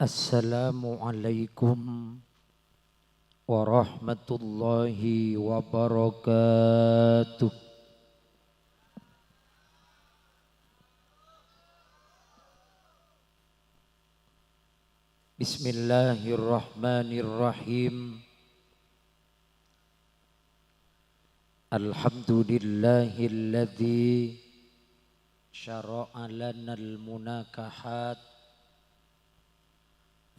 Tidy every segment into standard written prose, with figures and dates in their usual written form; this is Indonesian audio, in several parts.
Assalamualaikum warahmatullahi wabarakatuh. Bismillahirrahmanirrahim. Alhamdulillahilladzi syara'a lanal munakahat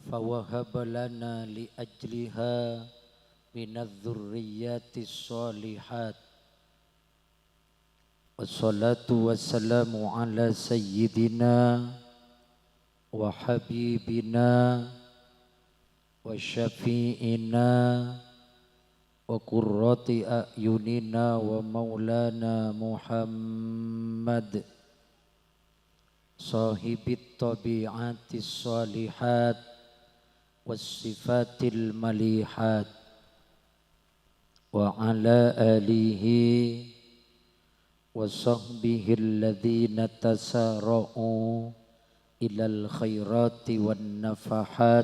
fawahaba lana li ajliha minadh-dhurriyyatis shalihat. Wassalatu wassalamu ala sayyidina wa habibina wa syafi'ina wa qurrati a'yunina wa maulana Muhammad sahibit tabi'atis shalihat was-sifatil malihat wa ala alihi wa sahbihi alladhina tasara'u ilal khairati wan nafahat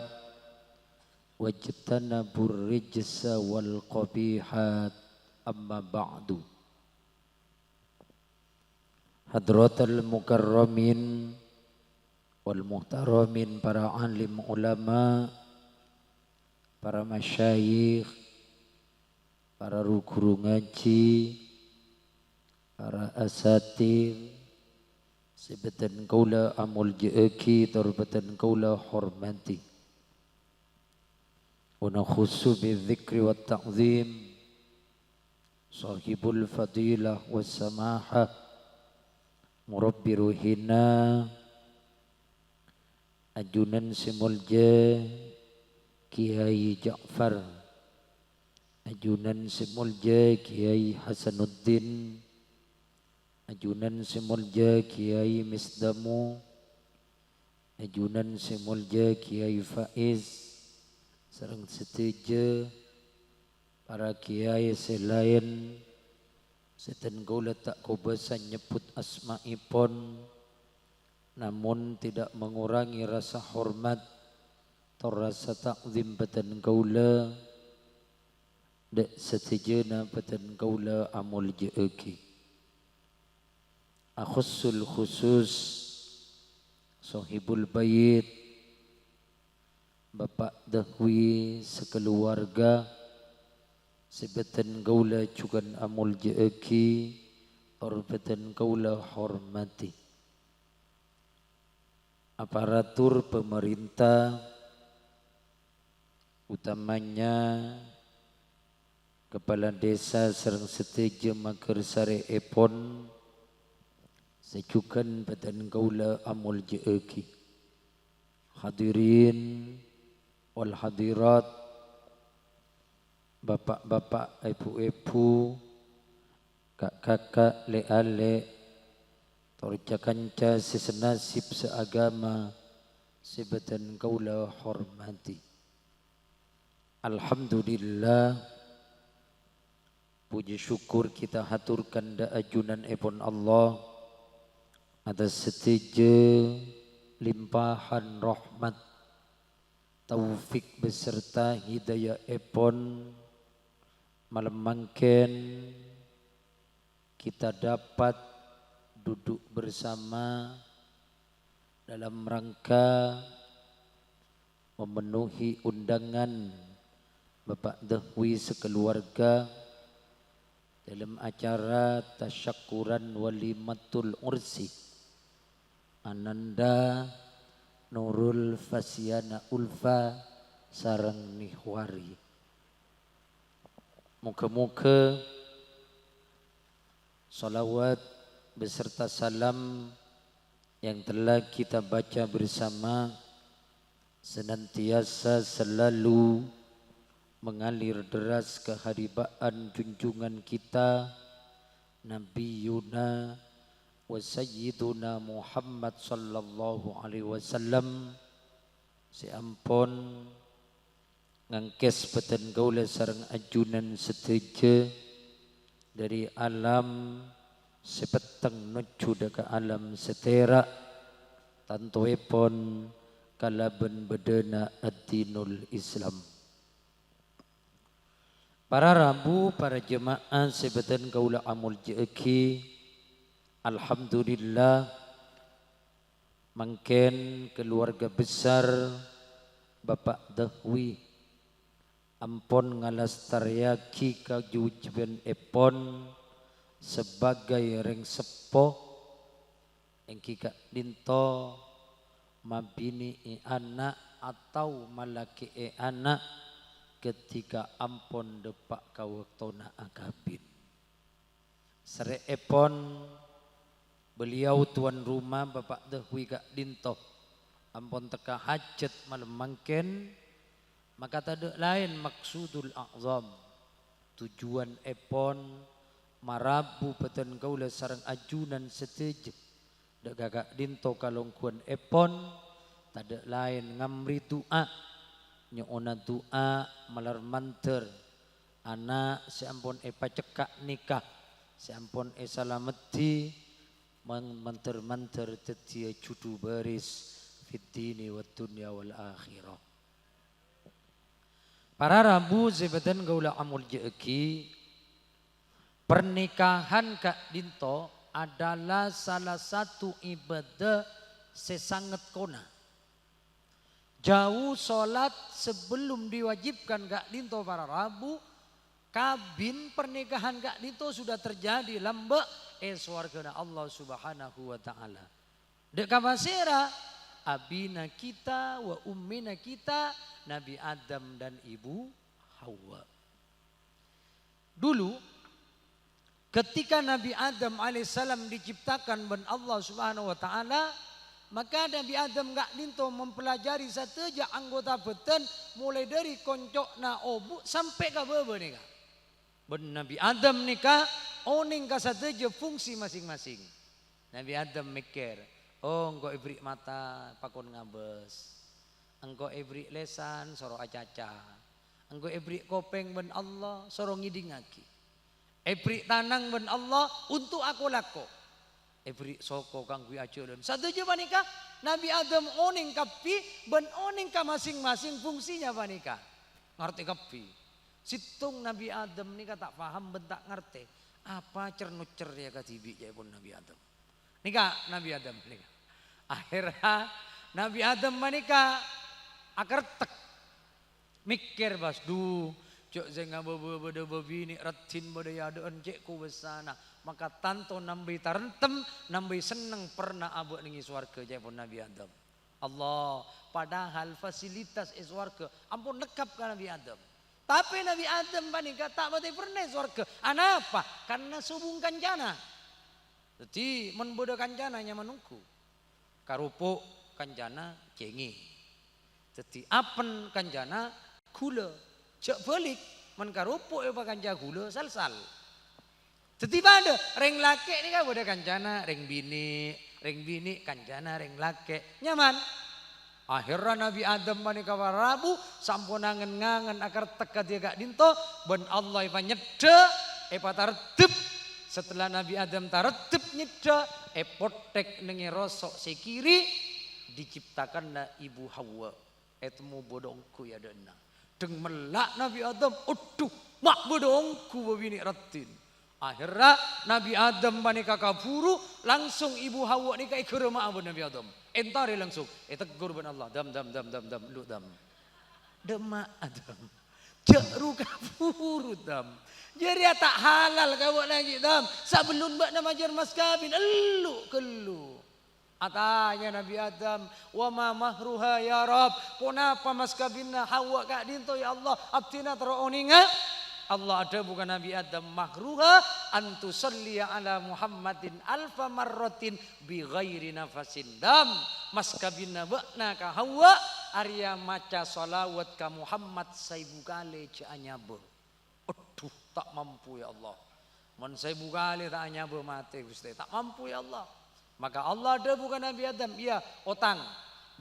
wajtanabur rijsa wal qabihat. Amma ba'du. Hadratal mukarramin wal muhtaramin, para alim ulama, para masyayikh, para guru ngaji, para asatir, sebatan kaula amul jeeki, torbatan kaula hormati. Wa nakhusu bidzikri wat ta'zim sahibul fadilah was samahah murabbi ruhina ajunan simulja Kiai Ja'far, ajunan simulja Kiai Hasanuddin, ajunan simulja Kiai Misdamu, ajunan simulja Kiai Faiz, sareng setuju para kiai selain seten kaula tak kubasan nyebut asma'ipun, namun tidak mengurangi rasa hormat atau rasa takzim batan kaula dek setujuna batan kaula amul jeeki. Akhussul khusus sahibul bait Bapak Dahwi sekeluarga sebatan kaula cukan amul jeeki orbatan kaula hormati. Aparatur pemerintah, utamanya kepala desa sareng seteje makar sare epon secukan batan kaula amul jeeki. Hadirin wal hadirat, bapak-bapak, ibu-ibu, kak-kakak, le-ale, torja kanca sesenasib seagama, sebatan kaula hormati. Alhamdulillah, puji syukur kita haturkan da ajunan epon Allah atas setuju limpahan rahmat taufik beserta hidayah epon malam mangken kita dapat duduk bersama dalam rangka memenuhi undangan Bapak Dahwi sekeluarga dalam acara tasyakuran walimatul ursi Ananda Nurul Fasyana Ulfa sareng Nihwari. Muka-muka salawat beserta salam yang telah kita baca bersama senantiasa selalu mengalir deras keharibaan junjungan kita Nabi Yuna wa Sayyiduna Muhammad sallallahu alaihi wasallam seampun ngangkes beten kaula sareng ajunan seteje dari alam sepeteng nuju ke alam setera tantoepon kalaben bedena ad-dinul Islam. Para rabu, para jemaah sebeten kaula amul jeeki, alhamdulillah mangken keluarga besar Bapak Dahwi ampon ngalastariaki kajujuban epon sebagai reng sepo engki kak dinto mabini anak atau malaki anak ketika ampon depak kawaktona akabin. Sere epon beliau tuan rumah Bapak Dahwi kak dinto ampon teka hajat malam mangken, maka tak lain maksudul a'zam tujuan epon marabu peten kaula sarang ajunan setuju dak gagak dinto kalongkuan epon tak lain ngamri doa nyona doa malar manter anak seampun pacekak nikah seampun salameti manter-manter tetia cudu baris fid dini wad dunya wal akhirah. Para rabu sebeten gaula amul jeeki, pernikahan Kak Dinto adalah salah satu ibadah sesangat kona. Jauh sholat sebelum diwajibkan Kak Dinto para rabu, kabin pernikahan Kak Dinto sudah terjadi lambek swargana Allah subhanahu wa ta'ala. Dek kabasera abina kita wa ummina kita Nabi Adam dan Ibu Hawa. Dulu ketika Nabi Adam alaihissalam diciptakan ben Allah subhanahu wa ta'ala, maka Nabi Adam gak dinto mempelajari sateja anggota beten mulai dari koncokna obu sampai ke bebe nika. Ben Nabi Adam nika oning ka sateja fungsi masing-masing. Nabi Adam mikir, oh engkau ibrik mata pakon ngabes. Engkau ibrik lesan soro acaca. Engkau ibrik kopeng ben Allah soro ngidingaki. Ibrik tanang ben Allah untuk aku lako. Ibrik soko kang kui aculun. Satu je panika Nabi Adam oning kapi ben oning ka masing-masing fungsinya panika. Ngerti kapi. Situng Nabi Adam nika tak paham ben tak ngerti. Apa cernucer ya katibi ya pun Nabi Adam. Nika Nabi Adam nika. Akhirnya Nabi Adam manika akar tek mikir bas cok zenga bede bini ratin bede yadeun cek ku besana maka tanto nambai tarentem nambai seneng pernah abu ningi swarga jepun Nabi Adam. Allah padahal fasilitas swarga ampun lekap ka Nabi Adam. Tapi Nabi Adam panika tak bate pernah swarga. Anapa? Karena subung kanjana. Jadi mun bodo kanjana nya menungku. Karupuk kanjana cengi. Jadi apen kanjana gula, cek balik menkarupuk apa kanja gula sal-sal. Jadi pada reng laki ini kan boda kanjana, reng bini kanjana, reng laki nyaman. Akhirnya Nabi Adam manika warabu sampun ngangen akar teka dia gak dinto ben Allah ipa nyeda epa tartib setelah Nabi Adam tartib nyeda potek nengi rosok sekiri diciptakan na Ibu Hawa. Etemu bodongku ya dena. Deng melak Nabi Adam, aduh mak bodongku babini ratin. Akhirnya Nabi Adam panika kaburu langsung Ibu Hawa nika ikut rumah abu Nabi Adam. Entari langsung, tegur ben Allah, dam lu dam. Dema Adam. Jekru kaburu dam. Jadi tak halal kau lagi dam. Sebelum bak nama jar mas kabin, elu kelu. Atanya Nabi Adam, wa ma mahruha ya Rab, kenapa mas kabinna Hawa kak dinto ya Allah, abtina teroninga. Allah ada bukan Nabi Adam mahruha antu salliya ala Muhammadin alfa marratin bi ghairi nafasin dam. Mas kabinna bakna ka Hawa arya maca salawat ka Muhammad saibu kali ca anyabe. Aduh tak mampu ya Allah. Mun saibu kali tak anyabe mati Gusti, tak mampu ya Allah. Maka Allah ada bukan Nabi Adam. Iya otang.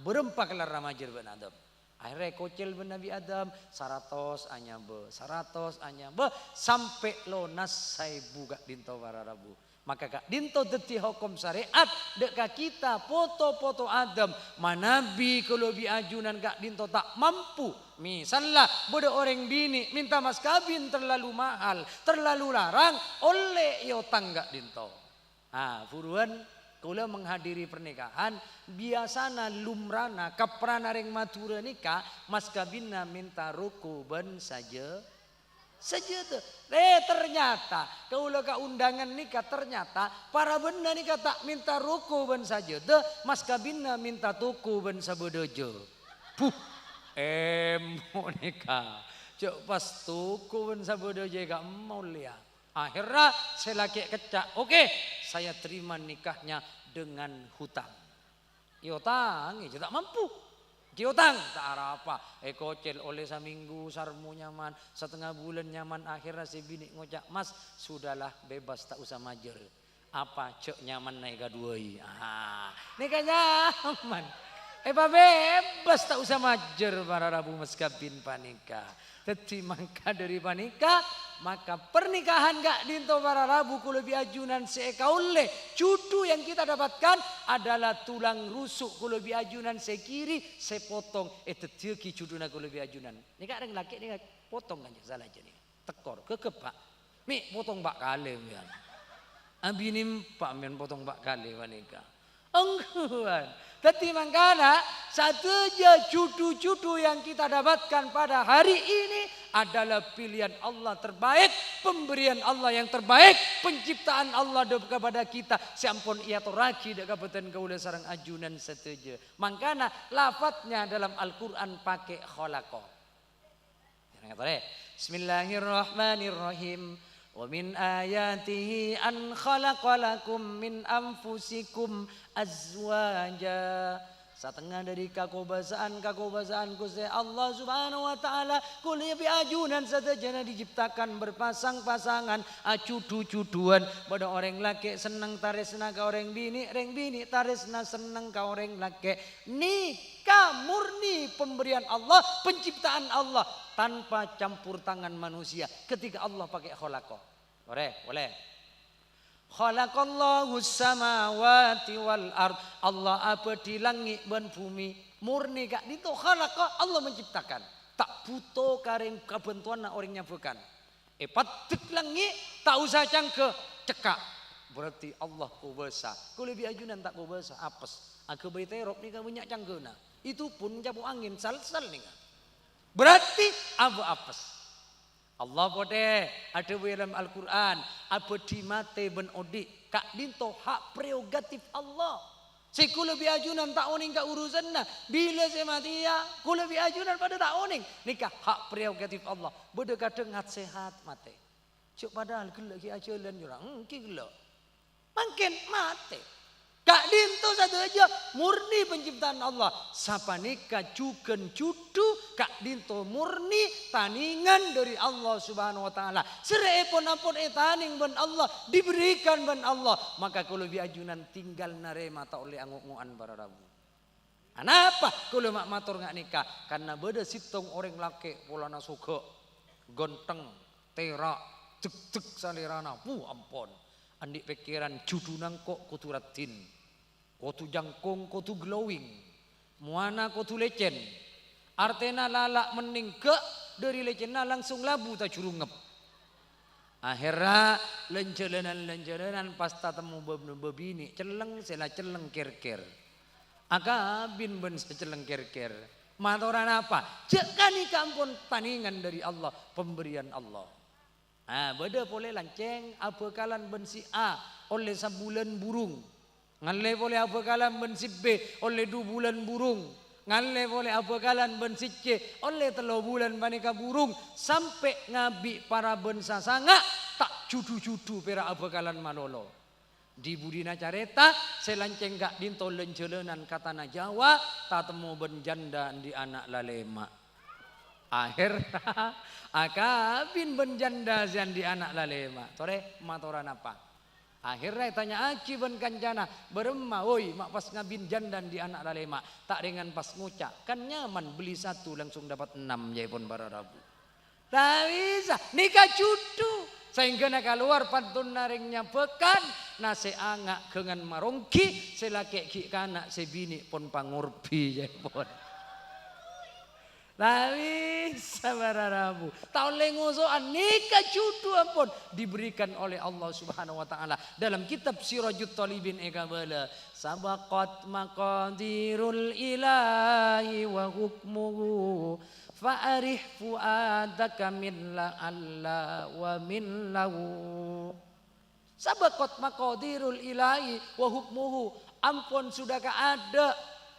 Berempak lar ramajir ben Adam. Akhirnya kocil ben Nabi Adam. 100 anyabe. 100 anyabe. Sampai lonas saibu gak dinto para rabu. Maka kak dinto deti hukum syariat deka kita foto-foto Adam manabi kalau biajunan kak dinto tak mampu. Misalnya bodoh orang bini minta mas kawin terlalu mahal, terlalu larang oleh yo tangga dinto. Furuan kalau menghadiri pernikahan biasana lumrana kaprana reng matura nikah mas kawinna minta rukuban saja. Tuh. Ternyata kalau ke undangan nikah ternyata para benda nikah tak minta ruku ben saja deh mas kabinna minta tuku ben sabodojo. Mau nikah cok pas tuku ben sabodojo gak mau lihat. Akhirnya saya laki kecak. Oke, saya terima nikahnya dengan hutang. Yotang, tak mampu. Kiotang tak arah apa, kocel oleh seminggu sarmu nyaman, setengah bulan nyaman, akhirnya si bini ngocak mas sudahlah bebas tak usah majer. Apa cok nyaman naik kaduai, nikah nyaman, bebas tak usah majer para rabu mas kawin panikah. Teti mangka dari panikah maka pernikahan gak dinto para rabu kulo biajunan seekaule cudu yang kita dapatkan adalah tulang rusuk kulo biajunan sekiri sepotong tetiuki cuduna kulo biajunan nikah orang laki nikah potong aja salah aja nih tekor kekepak mi potong bak kali ya abinim pak men potong bak kali wanita engguan. Tetapi mangkana saja cudu-cudu yang kita dapatkan pada hari ini adalah pilihan Allah terbaik, pemberian Allah yang terbaik, penciptaan Allah kepada kita. Sampun ia toraki dak kabupaten kaula sareng ajunan setuju. Mangkana lafadznya dalam Al-Qur'an pakai khalaqa. Bismillahirrahmanirrahim. Wa min ayatihi an khalaqalakum min anfusikum azwaja. Setengah dari kakobasaan Gusti Allah Subhanahu wa taala kuliah biajunan satajana diciptakan berpasang-pasangan cudu-cuduan pada orang laki senang taresna ka orang bini taresna senang ka orang laki nikah murni pemberian Allah penciptaan Allah tanpa campur tangan manusia ketika Allah pakai khalaqa. Boleh. Khalaqallahu samawati wal ard. Allah apa di langit dan bumi murni kak itu khalaqa Allah menciptakan. Tak butuh kareng kebentuan orangnya bukan. Patik langit tak usah cangke cekak. Berarti Allah kuasa. Kalau lebih ajunan tak kuasa apes. Aku bayi terop ni kan banyak cangkena. Itu pun campur angin sal-sal ni kan. Berarti abu apes. Allah boleh ada dalam Al-Quran apa di mate ben odi kak dinto hak prerogatif Allah. Si kula biajunan tak oning ka urusan na bila saya mati ya kula biajunan pada tak oning nikah hak prerogatif Allah. Beda kadang sehat mate. Cuk padahal gelak ki ajalan jurang ki gelak. Makin mate. Kak dinto satu aja murni penciptaan Allah. Sapa nikah juken cudu kak dinto murni taningan dari Allah Subhanahu wa taala. Serepon apun taning ben Allah diberikan ben Allah. Maka kalau biajunan tinggal narema tak oleh anguk-nguan para rabu. Kenapa kalau mak matur ngak nikah? Karena beda sitong orang laki polana suka gonteng terak cek salirana. Ampun. Andik pikiran judunang kok kuturatin. Kotu jangkung, kotu glowing, muana kotu lecen. Artena lalak mending ke dari lecena langsung labu tak curungep. Akhirnya lencelenan pas temu bebini celeng sela celeng ker-ker. Akabin ben seceleng ker-ker. Matoran apa? Cekani kampun taningan dari Allah, pemberian Allah. Beda boleh lanceng apa kalan ben si A oleh sabulan burung. Ngalle boleh apa kalan ben si B oleh 2 bulan burung. Ngalle boleh apa kalan ben si C oleh 3 bulan maneka burung. Sampai ngabi para ben sasanga tak cudu-cudu pera apa kalan manolo. Di budina careta selanceng gak dinto lencelenan katana Jawa tak temu ben janda di anak lalema. Akhirnya akabin ben janda zian di anak lalema. Tore matoran apa? Akhirnya tanya aki ben kancana berema woi mak pas ngabin jandan di anak lalema tak dengan pas ngucak kan nyaman beli 1 langsung dapat 6 ya pun para rabu. Tak bisa nikah cudu Sehingga nak keluar pantun naringnya pekan nase angak kengan marongki selake ki kanak sebini pon pangurpi jepon. Tapi sabararabu tahun lengosoan nikah cudu ampun diberikan oleh Allah Subhanahu wa taala dalam kitab Sirajut Talibin ekabala sabaqat maqadirul ilahi wa hukmuhu fa'arih fuadaka min la'alla wa min lahu sabaqat maqadirul ilahi wa hukmuhu ampun sudahkah ada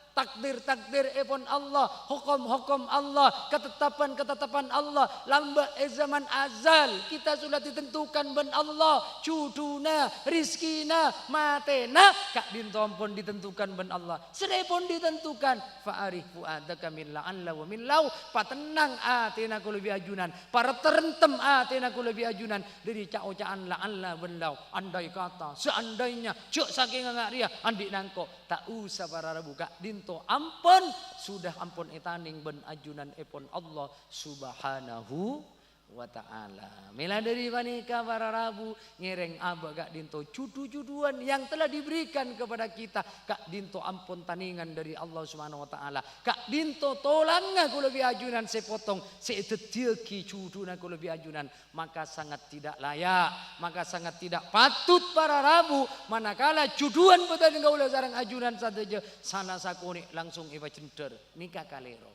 takdir-takdir epon Allah, hukum-hukum Allah, ketetapan-ketetapan Allah, lamba zaman azal kita sudah ditentukan ben Allah, cuduna, rizkina, matena, kak dintom pun ditentukan ben Allah, sedai pun ditentukan. Fa'arif fuadaka min la'alla wa min lau, patenang atina ku lebih ajunan, para terentem atina ku lebih ajunan dari cak-caan la'alla ben lau. Andai kata, seandainya, cuk saking ngak ria, andi nangko, tak usah para rabu kak dintom ampun sudah ampun etaning ben ajunan epon Allah Subhanahu wa ta'ala. Mila dari panika para rabu ngereng aba kak dinto cudu-cuduan yang telah diberikan kepada kita kak dinto ampun taningan dari Allah Subhanahu wa ta'ala. Kak dinto tolong aku lebih ajunan sepotong seetetiaki cuduna aku lebih ajunan, maka sangat tidak layak, maka sangat tidak patut para rabu manakala cuduan betul engkau ulah sarang ajunan saja sana sakuni langsung iba cender nikah kalero.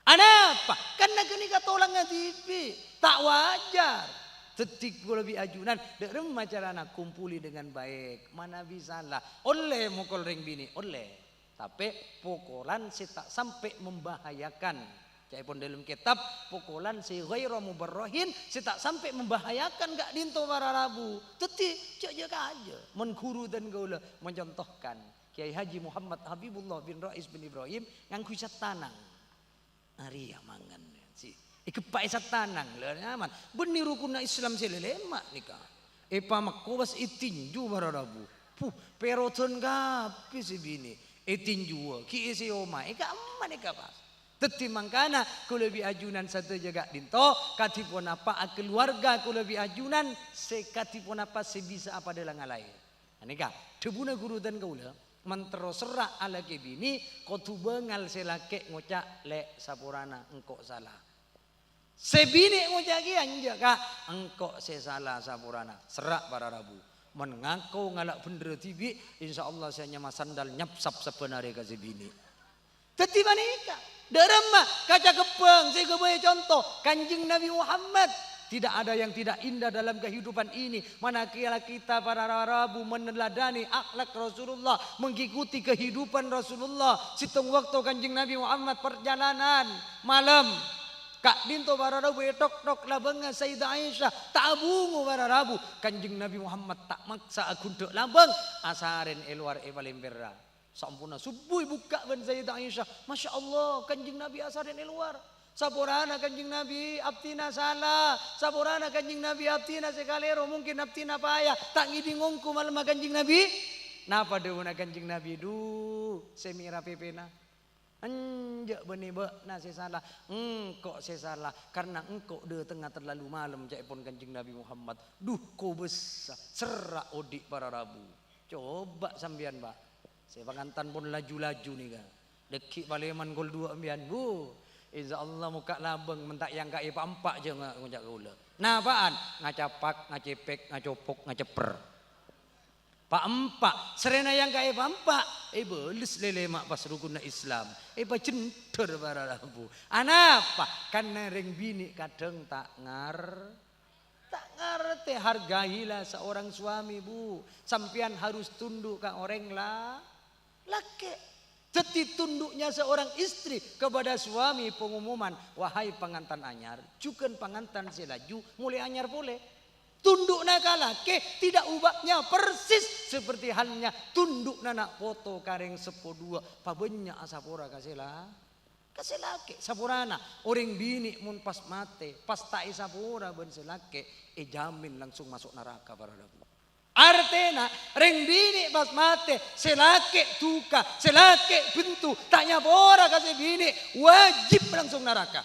Apa? Karena kenika tolong TV tak wajar. Tetik lebih ajunan derem macarana kumpuli dengan baik. Mana bisa lah. Oleh mukul ring bini, oleh. Tapi pukulan si tak sampai membahayakan. Caipun dalam kitab pukulan si ghairu mubarrahin si tak sampai membahayakan gak dinto para rabu. Tetik cek aja. Mengguru dan gaula mencontohkan Kiai Haji Muhammad Habibullah bin Rais bin Ibrahim yang kusat tanang. Ari mangan si ikepai satanang le aman benih rukun Islam selelemak nikah epa makobas itinju mararabu puh peroton gapi si bini itinju ki isi oma eka aman eka pas teti mangkana ku lebih ajunan satu jaga dinto katipun apa keluarga ku lebih ajunan sekatipun apa sebisa apa dalam ngalai anika debuna guru dan kaula mentero serak ala kebini kotu bengal selake ngocak le sapurana engkau salah sebini ngocak anja kak engkau salah sapurana serak para rabu mengaku ngalak bener tibi insyaallah saya nyama sandal nyapsap sebenarnya ke sebini teti manika derema kaca kepeng saya kebayi contoh Kanjeng Nabi Muhammad. Tidak ada yang tidak indah dalam kehidupan ini. Manakala kita para rabu meneladani akhlak Rasulullah, mengikuti kehidupan Rasulullah. Situng waktu Kanjeng Nabi Muhammad perjalanan malam. Kak dinto para rabu etok-tok labang Sayyidah Aisyah tak bungu para rabu. Kanjeng Nabi Muhammad tak maksa aku dek labang asaren eluar evalimberra. Sampuna subuh buka ban Sayyidah Aisyah. Masya Allah Kanjeng Nabi asaren eluar. Sapurana Kanjeng Nabi abtina salah, sapurana Kanjeng Nabi abtina sekalero mungkin abtina payah tak ngidingongku malam Kanjeng Nabi. Napa deuna Kanjeng Nabi semira pepena. Anjak beni be na salah. Engkau salah karena engkau de tengah terlalu malam jaipun Kanjeng Nabi Muhammad. Ko besar serak odik para rabu. Coba sambian Pak. Saya pangantan pun laju-laju nih kan. Dekik baleman gol 2 ambian bu. Insyaallah muka labeng mentak yang kai pampak je ngajak gula. Nah apaan? Ngacapak, ngacepek, ngacopok, ngaceper. Pak empak, serena yang kai pampak. Belis lele mak pas rukun Islam. Pak center para rabu. Anapa? Karena ring bini kadang tak ngerti hargailah seorang suami bu. Sampian harus tunduk ke orang lah. Laki. Teti tunduknya seorang istri kepada suami pengumuman. Wahai pengantan anyar, cuken pengantan selaju mulai anyar boleh. Tunduk nakala ke tidak ubahnya persis seperti halnya tunduk nak foto kareng sepodua. Pabenya asapura kasela. Kasela ke sapurana orang bini mun pas mate pas tak sapura ben selake jamin langsung masuk neraka para rabu. Artena ring bini pas mate selake tuka selake bentu tanya bora kasih bini wajib langsung neraka.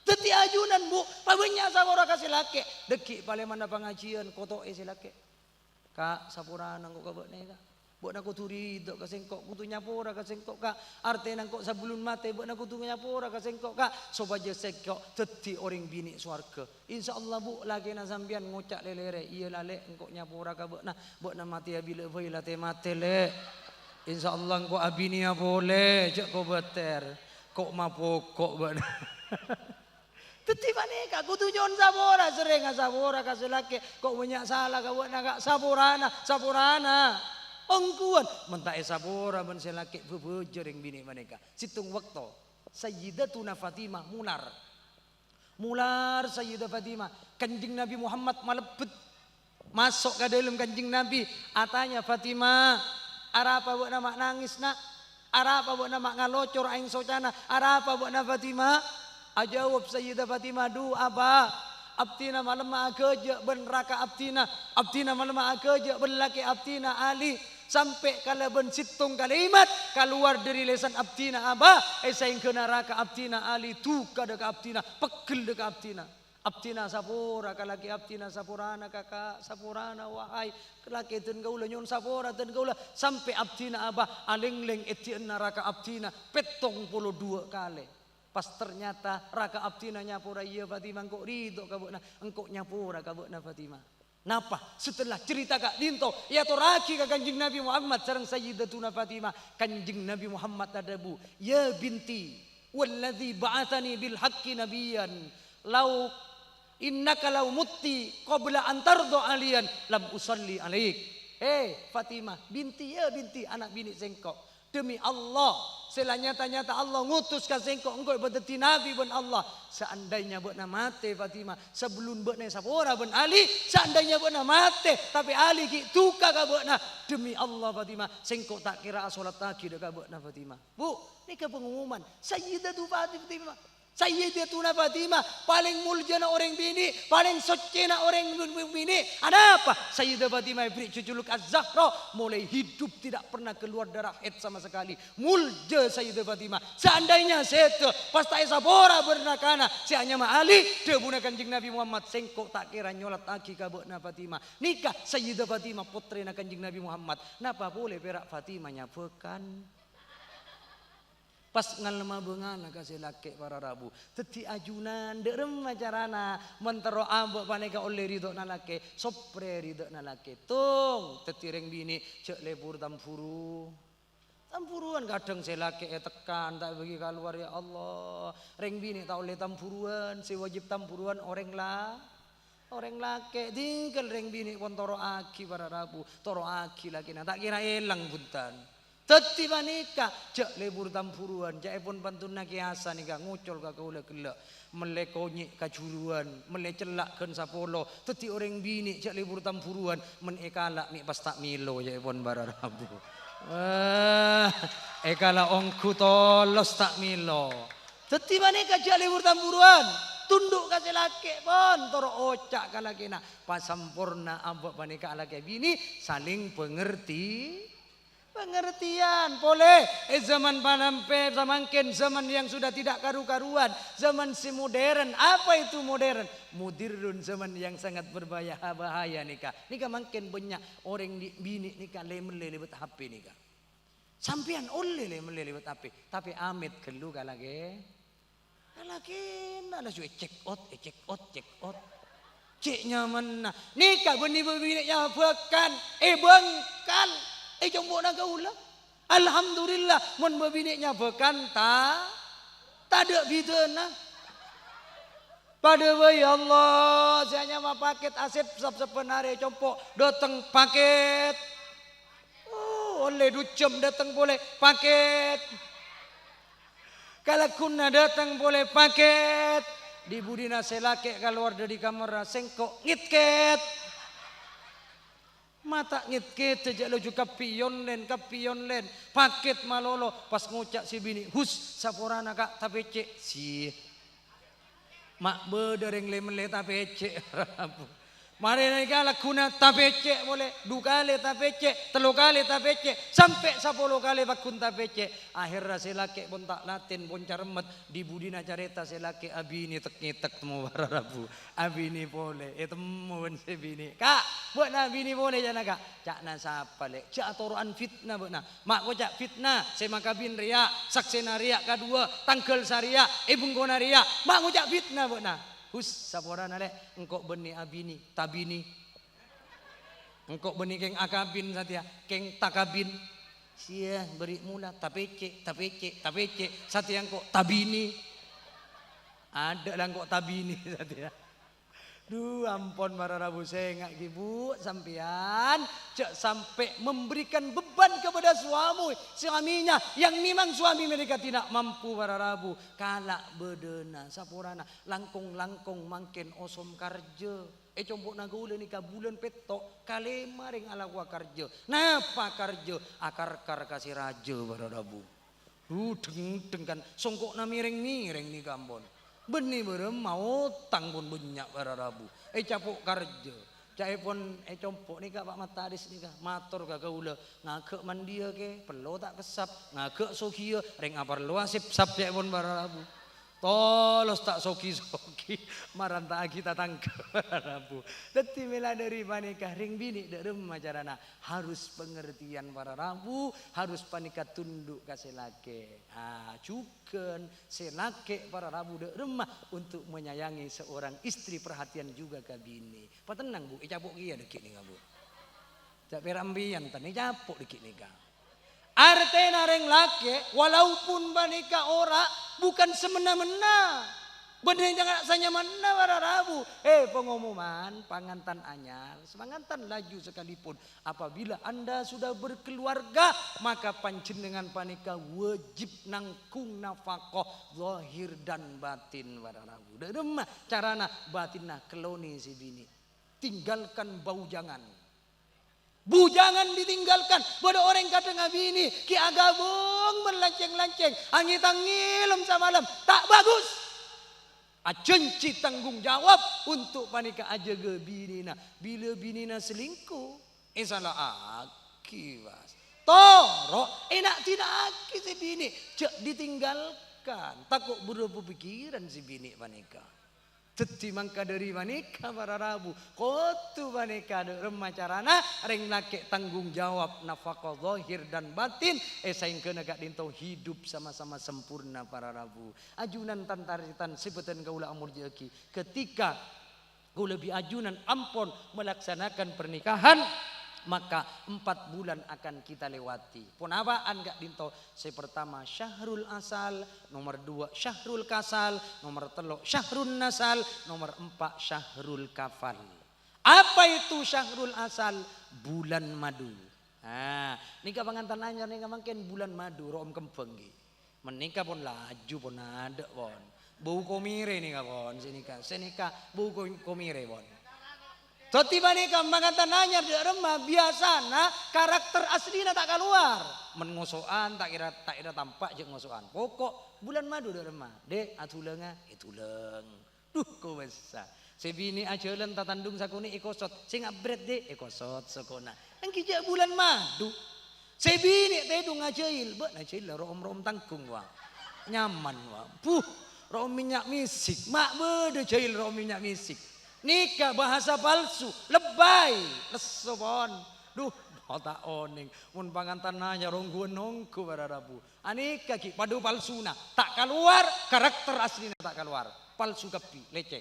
Teti ajunan bu, pabenya sabora kasih laki. Deki paling mana pengajian koto si laki. Kak sapuran nangko kabut nih kak. Buat nak turi dok kasengkok kutu nyapora kasengkok kak. Arte nangko sebelum mati buat nak kutu nyapora kasengkok kak. Sobaja sekok teti orang bini suarga. Insya Allah bu lagi na sambian ngocak lelere. Iya lale engkau nyapora kabut nah. Buat na mati ya bila voi late mati le. Insya Allah engkau abini ya boleh. Cek kau beter. Kok mapokok buat. Teti maneka kutu jon sabora sering sabora kasih laki. Kok banyak salah kau buat nak saporana. Ongkuan mentai sabora ben selaki bebejering bini maneka. Situng waktu Sayyidatuna Fatimah mular Sayyidah Fatimah Kanjeng Nabi Muhammad malebet masuk ke dalam Kanjeng Nabi atanya Fatimah arapa buat nama nangis nak arapa buat nama ngalocor aing socana arapa buat nama Fatimah ajawab Sayyidah Fatimah du apa abtina malam akeja ben raka abtina malam akeja ben laki abtina Ali sampai kala ben situng kalimat keluar dari lesan abtina abah saing ke neraka abtina Ali tuka deka abtina pegel deka abtina sapora kalaki abtina sapurana kakak sapurana wahai kelaki ten gaula nyon sapora ten gaula sampai abtina abah alengleng etien neraka abtina petong 22 kali. Pas ternyata raka abtina nyapura iya Fatimah engkau ridho kabukna engkau nyapura kabukna Fatimah. Napa setelah cerita Kak Dinto ya toraki ke Kanjeng Nabi Muhammad sareng Sayyidatuna Fatimah Kanjeng Nabi Muhammad adabu ya binti walladzi ba'athani bil haqqi nabiyyan law innaka law mutti qabla an tardo aliyan lam usalli alaik. Fatimah binti ya binti anak bini sengkok demi Allah selanyata-nyata Allah ngutus ka sengkok engkau beteti nabi ben Allah seandainya beuna mate Fatimah sebelum beuna sapora ben Ali seandainya beuna mate tapi Ali ki tuka ka beuna demi Allah Fatimah sengkok tak kira salat lagi deka beuna Fatimah. Bu ini ke pengumuman Sayyidatu Fatimah Sayyidatuna Fatimah paling muljana orang bini paling socena orang bini ada apa Sayyidah Fatimah beri cuculuk Az-Zahra mulai hidup tidak pernah keluar darah haid sama sekali mulja Sayyidah Fatimah seandainya seto pas tak sabora bernakana si hanya Ali debuna Kanjeng Nabi Muhammad sengkok tak kira nyolat lagi kabukna Fatimah nikah Sayyidah Fatimah putrena Kanjeng Nabi Muhammad napa boleh perak Fatimah nyapekan pas ngalema beungana kasih laki para rabu teti ajunan derem macarana mentero ambok paneka oleh ridho na laki sopre ridho na laki tung teti reng bini cek lebur tampuruan kadang selaki tekan tak bagi keluar ya Allah reng bini tak oleh tampuruan si wajib tampuruan orang laki tinggal reng bini pon toro aki para rabu toro aki laki na tak kira elang buntan teti manika cek lebur tampuruan cek pun pantuna kiasa nika ngucol ka kaula gelak melekonyi kajuruan melecelakkeun sapolo teti orang bini cek lebur tampuruan men ekalak mi pas tak milo cek pun bararabu ekala ongku tolos tak milo teti manika cek lebur tampuruan tunduk kasih laki pon toro ocak kalakina pasampurna ambok manika alake bini saling pengertian boleh zaman panampe zamanken zaman yang sudah tidak karu-karuan zaman si modern apa itu modern mudirun zaman yang sangat berbahaya nikah makin banyak orang bini nikah lemele lewat HP nikah sampean oleh lemele lewat HP tapi amit kelu kalage nala suwe check out cek nyaman nikah beni bini nya bekan bengkal jombo na gaula alhamdulillah mun bebiniknya bekan tak ada bidana pada bayi Allah saya mah paket aset sepenare compo datang paket oleh ducem datang boleh paket kalau kuna datang boleh paket di budina selake keluar dari kamar sengkok ngitket mata ngitket aja lo juga kapion len paket malolo pas ngucak si bini hus saporana kak tapi cek si mak bedereng lemele tapi cek Mari nika lakuna tapece boleh, 2 kali tapece, 3 kali tapece, sampai 10 kali bakun tapece. Akhirnya selake pun tak latin pun caremet di budina careta selake abini tek temu bararabu. Abini boleh, temu pun sebini. Kak, buat abini boleh jana kak. Cak na sapa le, cak atoran fitnah buat na. Mak ko cak fitnah, semakabin ria, saksena ria kedua, tangkel saria, ibungkona ria. Mak ko cak fitnah buat na. Hus sapora nale engkau beni abini tabini engkau beni keng akabin satia keng takabin sia beri mula tapece satia engkau tabini ada lah engkau tabini satia. Duh ampun mararabu saya ngak ibu sampean cek sampai memberikan beban kepada suaminya yang memang suami mereka tidak mampu mararabu kalak bedena sapurana langkung mangken osom karja combok nagaula nika bulan petok kalema ring alakwa karja napa karja akar kasih raja mararabu deng kan songkok na miring ni kampon benih berem mau tanggun banyak bararabu. Capuk kerja. Cai pun compok ni kak Pak Mataris ni kak matur kak gaula ngake mandia ke perlu tak kesap ngake sokia ring apar luasip sap cai pun bararabu. Tolos tak soki maranta kita tangke bararabu. Teti mela dari panikah ring bini derem macarana harus pengertian bararabu harus panika tunduk kasih lake. Cuken selake bararabu derem untuk menyayangi seorang istri perhatian juga ke bini. Patenang bu, capuk kia dekik ni bu. Cak perambian tani capuk dekik ni kak. Artena reng lake walaupun banika ora bukan semena-mena. Bener jangan sanya mana bararabu. Pengumuman pangantan anyar, semangantan laju sekalipun. Apabila anda sudah berkeluarga, maka panjenengan panika wajib nangkung nafkah zahir dan batin bararabu. Deremah carana batinna keloni si bini. Tinggalkan bujangan. Bujangan ditinggalkan. Bodoh orang kata ngabini ki agabung berlanceng-lanceng, angit-angilem samalam tak bagus. Acenci tanggung jawab untuk panika aja ke binina. Bila binina selingkuh, salah akibat. Toro enak tidak aki si bini, cek ditinggalkan. Takut berapa pikiran si bini panika. Teti mangka dari manika bararabu kotu manika remacarana reng lake tanggung jawab nafkah zahir dan batin saing kena gak dinto hidup sama-sama sempurna bararabu ajunan tantaritan sebutan kaula amur jeki ketika kau lebih ajunan ampun melaksanakan pernikahan maka 4 bulan akan kita lewati. Pun apaan gak dinto? Pertama syahrul asal, nomor 2 syahrul kasal, nomor 3 syahrul nasal, nomor 4 syahrul kafal. Apa itu syahrul asal? Bulan madu. Nikah pangantan anyar nikah mungkin bulan madu rom kempeng. Menikah pun laju pun ada pon. Bau komire nikah pon senikah bau komire pon. Tiba nikah pangantan anyar di rumah biasana karakter aslinya tak keluar. Mengosoan tak kira tampak je ngosoan. Pokok bulan madu di rumah. Dek atulenga ituleng. Duh kau besar. Sebini ajalan tatandung sakuni ekosot. Sing abret dek ekosot sakona. Angkija bulan madu. Sebini tedung ajail. Buat ajail rom tangkung wang. Nyaman wang. Rom minyak misik. Mak beda jail rom minyak misik. Nikah bahasa palsu, lebay, lesobon, duh, otak oning, mun pangantan nanya rongguan nongku bararabu, anika ki padu palsuna, tak keluar karakter aslinya tak keluar, palsu kepi, lecek,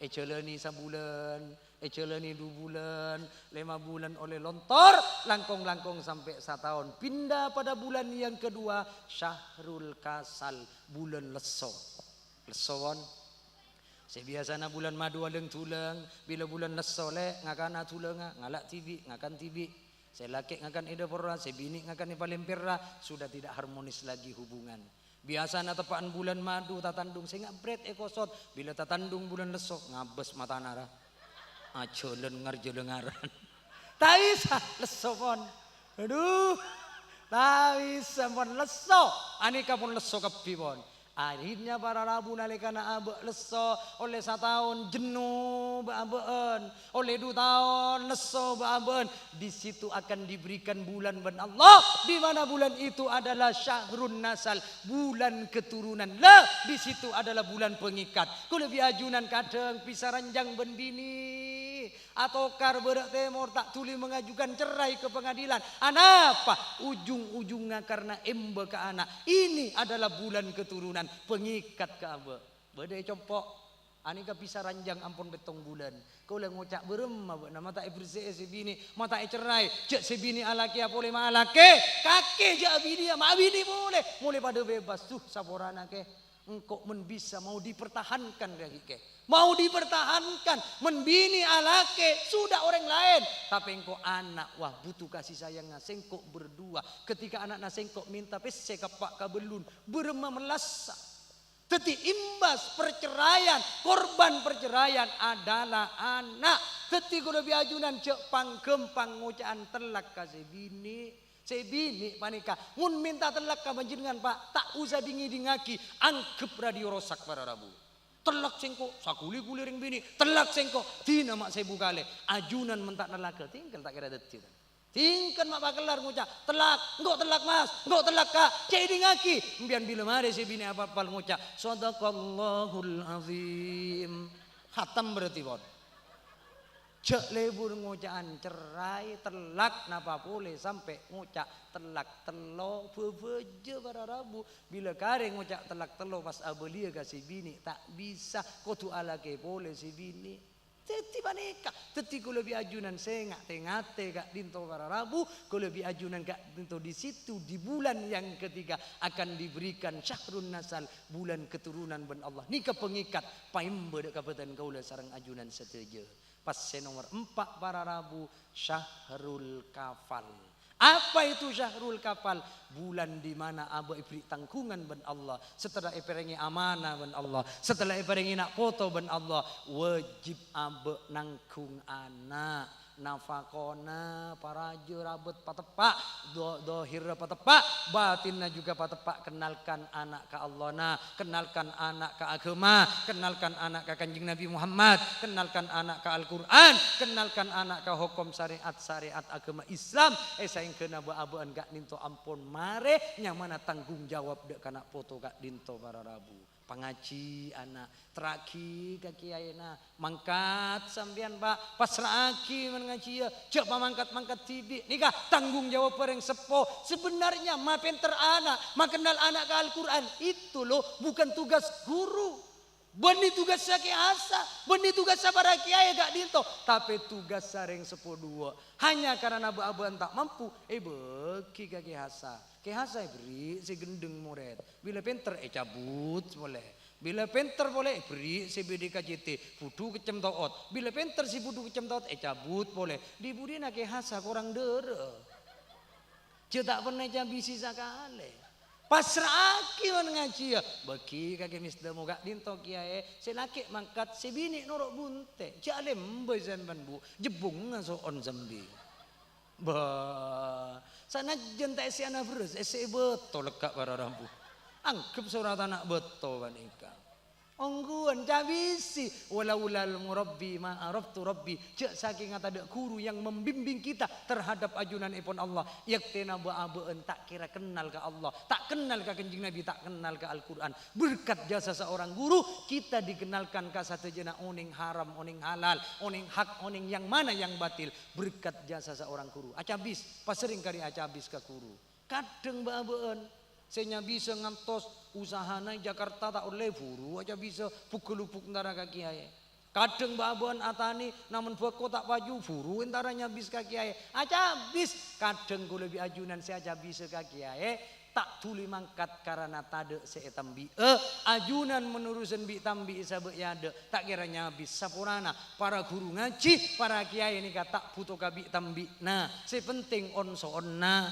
celeni sebulan, celeni 2 bulan, 5 bulan oleh lontor, langkong sampai 1 tahun, pindah pada bulan yang kedua, syahrul kasal, bulan lesobon. Sebiasana bulan madu aleng tulang, bila bulan lesole ngakana tulang ngalak tibi, ngakan tibi. Selaki ngakan ida porra, sebini ngakan ipalempera, sudah tidak harmonis lagi hubungan. Biasana tepaan bulan madu tatandung sing bret ekosot, bila tatandung bulan lesok ngabes mata nara. Acolen ngarjelengaran. Tak bisa lesopon. Aduh. Tak bisa pon lesok. Anika pun lesok kepi pon. Akhirnya para rabu nalikana abe leso oleh 1 tahun jenuh baabeun, oleh 2 tahun leso baabeun. Di situ akan diberikan bulan ben Allah, di mana bulan itu adalah syahrun nasal, bulan keturunan. Lah di situ adalah bulan pengikat. Kula biajunan kadang pisah ranjang ben bini atau kar berak temor tak tuli mengajukan cerai ke pengadilan. Anapa? Ujung-ujungnya karena embe ke anak. Ini adalah bulan keturunan, pengikat ke abe. Bade compok. Ani ka pisah ranjang ampun betong bulan. Kau lah ngucak berem nama tak bersih si bini, mata cerai. Cek si bini alaki apa boleh malake? Kake je bini, mak bini boleh. Mulai pada bebas tuh saborana ke. Engkau men bisa mau dipertahankan lagi ke. Mau dipertahankan, membini alake sudah orang lain. Tapi engkau anak, wah butuh kasih sayang sengkok berdua. Ketika anak sengkok minta pese kapak kabelun, berema melasa. Teti imbas perceraian, korban perceraian adalah anak. Teti kuda biajunan cek pangkempang ngucaan telak kasih bini. Sebini panika, mun minta telak ka panjenengan Pak, tak usah dingi-dingaki, anggap radio rosak para rabu. Telak sengko, sakuli-kuli ring bini, telak sengko, tina mak sebu kale, ajunan mentak nelaka, tinggal tak kira detik. Tingkan mak bakelar ngucap, telak, enggak telak mas, enggak telak kak, jadi ngaki. Mbian bila mare si bini apa-apa ngucap, sadaqallahul azim. Hatam berarti bon. Cek lebur ngucaan cerai telak napa boleh sampai ngucak telak telo bebeje para rabu. Bila kare ngucak telak telo pas abelia kasih bini tak bisa kotu alake boleh si bini. Teti paneka, teti ku lebih ajunan sengak tengate kak dinto para rabu, ku lebih ajunan kak dinto di situ di bulan yang ketiga akan diberikan syahrun nasal, bulan keturunan ben Allah. Nika pengikat paimbe dek kabupaten kaula sareng ajunan seteje. Pas nomor 4 para rabu syahrul kafal. Apa itu syahrul kafal? Bulan di mana abe ibri tangkungan ben Allah. Setelah iperengi amanah ben Allah. Setelah iperengi nak foto ben Allah. Wajib abe nangkung anak. Nafakona para jerabet patepak dohir patepak batinna juga patepak. Kenalkan anak ke Allah na, kenalkan anak ke agama, kenalkan anak ke kanjeng Nabi Muhammad, kenalkan anak ke Al-Quran, kenalkan anak ke hukum syariat agama Islam. Saing kena beabean gak dinto ampun mare yang mana tanggung jawab dek kana foto gak dinto para rabu. Pangaji anak teraki kaki ayana mangkat sambian Pak pasraki mengaji ya cek mangkat tibi nikah tanggung jawab pereng sepo. Sebenarnya ma penter anak ma kenal anak ke Al-Quran itu loh bukan tugas guru, benih tugas sake asa, benih tugas para kiai gak dinto, tapi tugas sareng sepo dua. Hanya karena abu-abuan tak mampu beki kaki hasa. Kehasa beri si gendeng murid. Bila penter cabut boleh. Bila penter boleh beri si BDKJT putu kecem taot. Bila penter si putu kecem taot cabut boleh. Di budina kehasa kurang dere. Dia tak pernah jabisi sakale. Pasraki man ngaji ya. Bagi kaki misda muka dinto kiai. Si laki mangkat si bini norok bunte. Jalem bezan banbu. Jebung ngasoon zambi. Bah, sana jentai si anak beres, betul lekak para rambu. Anggap surat anak betul panika. Ongguan cabisi, walaulal murabbi ma araftu rabbi. Cek saking ada guru yang membimbing kita terhadap ajunan ipon Allah. Yaktena ba'abeun tak kira kenal ke Allah, tak kenal ke kanjeng Nabi, tak kenal ke Al-Quran. Berkat jasa seorang guru kita dikenalkan ke satu jena oning haram, oning halal, oning hak, oning yang mana yang batil. Berkat jasa seorang guru. Acabis, pas sering kali acabis ke guru. Kadang ba'abeun saya bisa ngantos usahana Jakarta tak oleh buru aja bisa pukul-pukul antara kaki ayah. Kadang babuan atani namun beko tak baju buru antaranya bis kaki ayah. Aja bis kadang gue lebih ajunan saya aja bisa kaki ayah. Tak tuli mangkat karena tade seetambi. Ajunan menurusan bi tambi isabe yade tak kiranya bis sapurana para guru ngaji para kiai ini kata puto kabi tambi. Nah sepenting onso onna.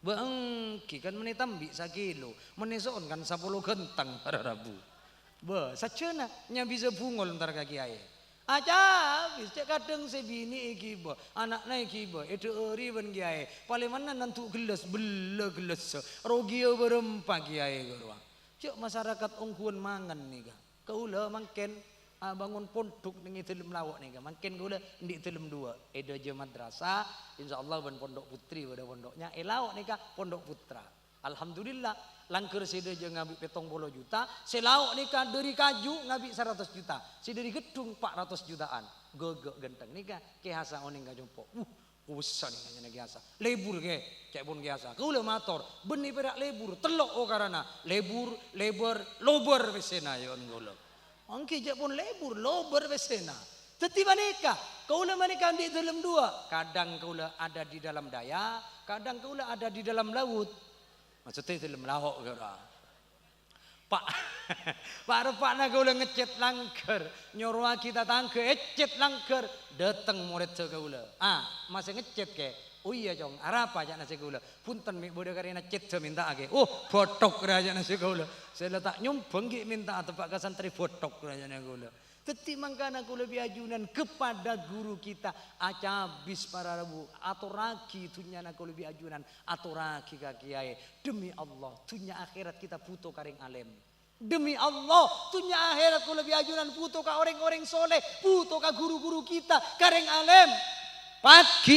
Bangki kan menitambi sakilo, menisoon kan 10 gentang pada rabu. Sacena nya bisa bungol ntar kaki ayah. Aja bisa kadang sebini iki ba, anaknya iki ba, itu eri ban kiai. Paling mana nantu gelas bela gelas, rogi berempat kiai gerwa. Cek masyarakat ungkuan mangan nih kah. Kaula mangken bangun pondok ning telem lawak nih kah. Mangken kaula ndik telem dua. Edo je madrasah, insyaallah ban pondok putri pada pondoknya. Lawak nih kah pondok putra. Alhamdulillah langker sede je ngabi 70 juta, selauk nih kah dari kaju ngabi 100 juta. Si dari gedung 400 jutaan. Gege genteng nih kah kehasa oning ka jompo. Usah nih kayaknya kiasa. Lebur ke, cek pun kiasa. Kaula mator, benih perak lebur, telok oh karena lebur, lebar, lober besena yon kaula. Angki cek pun lebur, lober besena. Teti maneka, kaula maneka di dalam dua. Kadang kaula ada di dalam daya, kadang kaula ada di dalam laut. Maksudnya dalam laut kira. Pak Repakna kaula ngecet langker, nyuruh kita tangke ecet langker, datang murid kaula. Masih ngecet ke. Oh iya jong, apa aja nasi kaula. Punten mi bodoh karena cet minta age. Oh, botok raja nasi kaula. Saya letak nyumbang ki minta atau pak santri botok raja nasi kaula. Teti mangkana kaula biajunan kepada guru kita acabis para rabu atau raki tunyana kaula biajunan atau raki kakiai. Demi Allah, tunya akhirat kita butuh karing alim. Demi Allah, tunya akhirat ku lebih ajunan puto ka orang-orang soleh, puto ka guru-guru kita, kareng alem. Pagi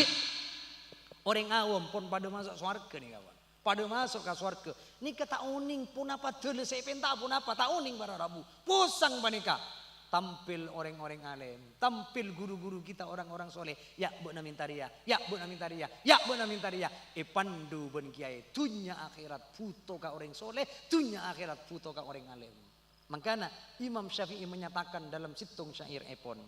orang awam pun pada masuk swarga nih kawan. Pada masuk ke swarga. Ni kata uning pun apa dulu saya penta pun apa tak uning para rabu. Pusang panika. Tampil orang-orang alim, tampil guru-guru kita orang-orang soleh. Ya bu namintaria, ya bu namintaria, ya bu namintaria. Pandu ben kiai. Tunya akhirat puto ka orang soleh, tunya akhirat puto ka orang alim. Makanya Imam Syafi'i menyatakan dalam situng syair epon.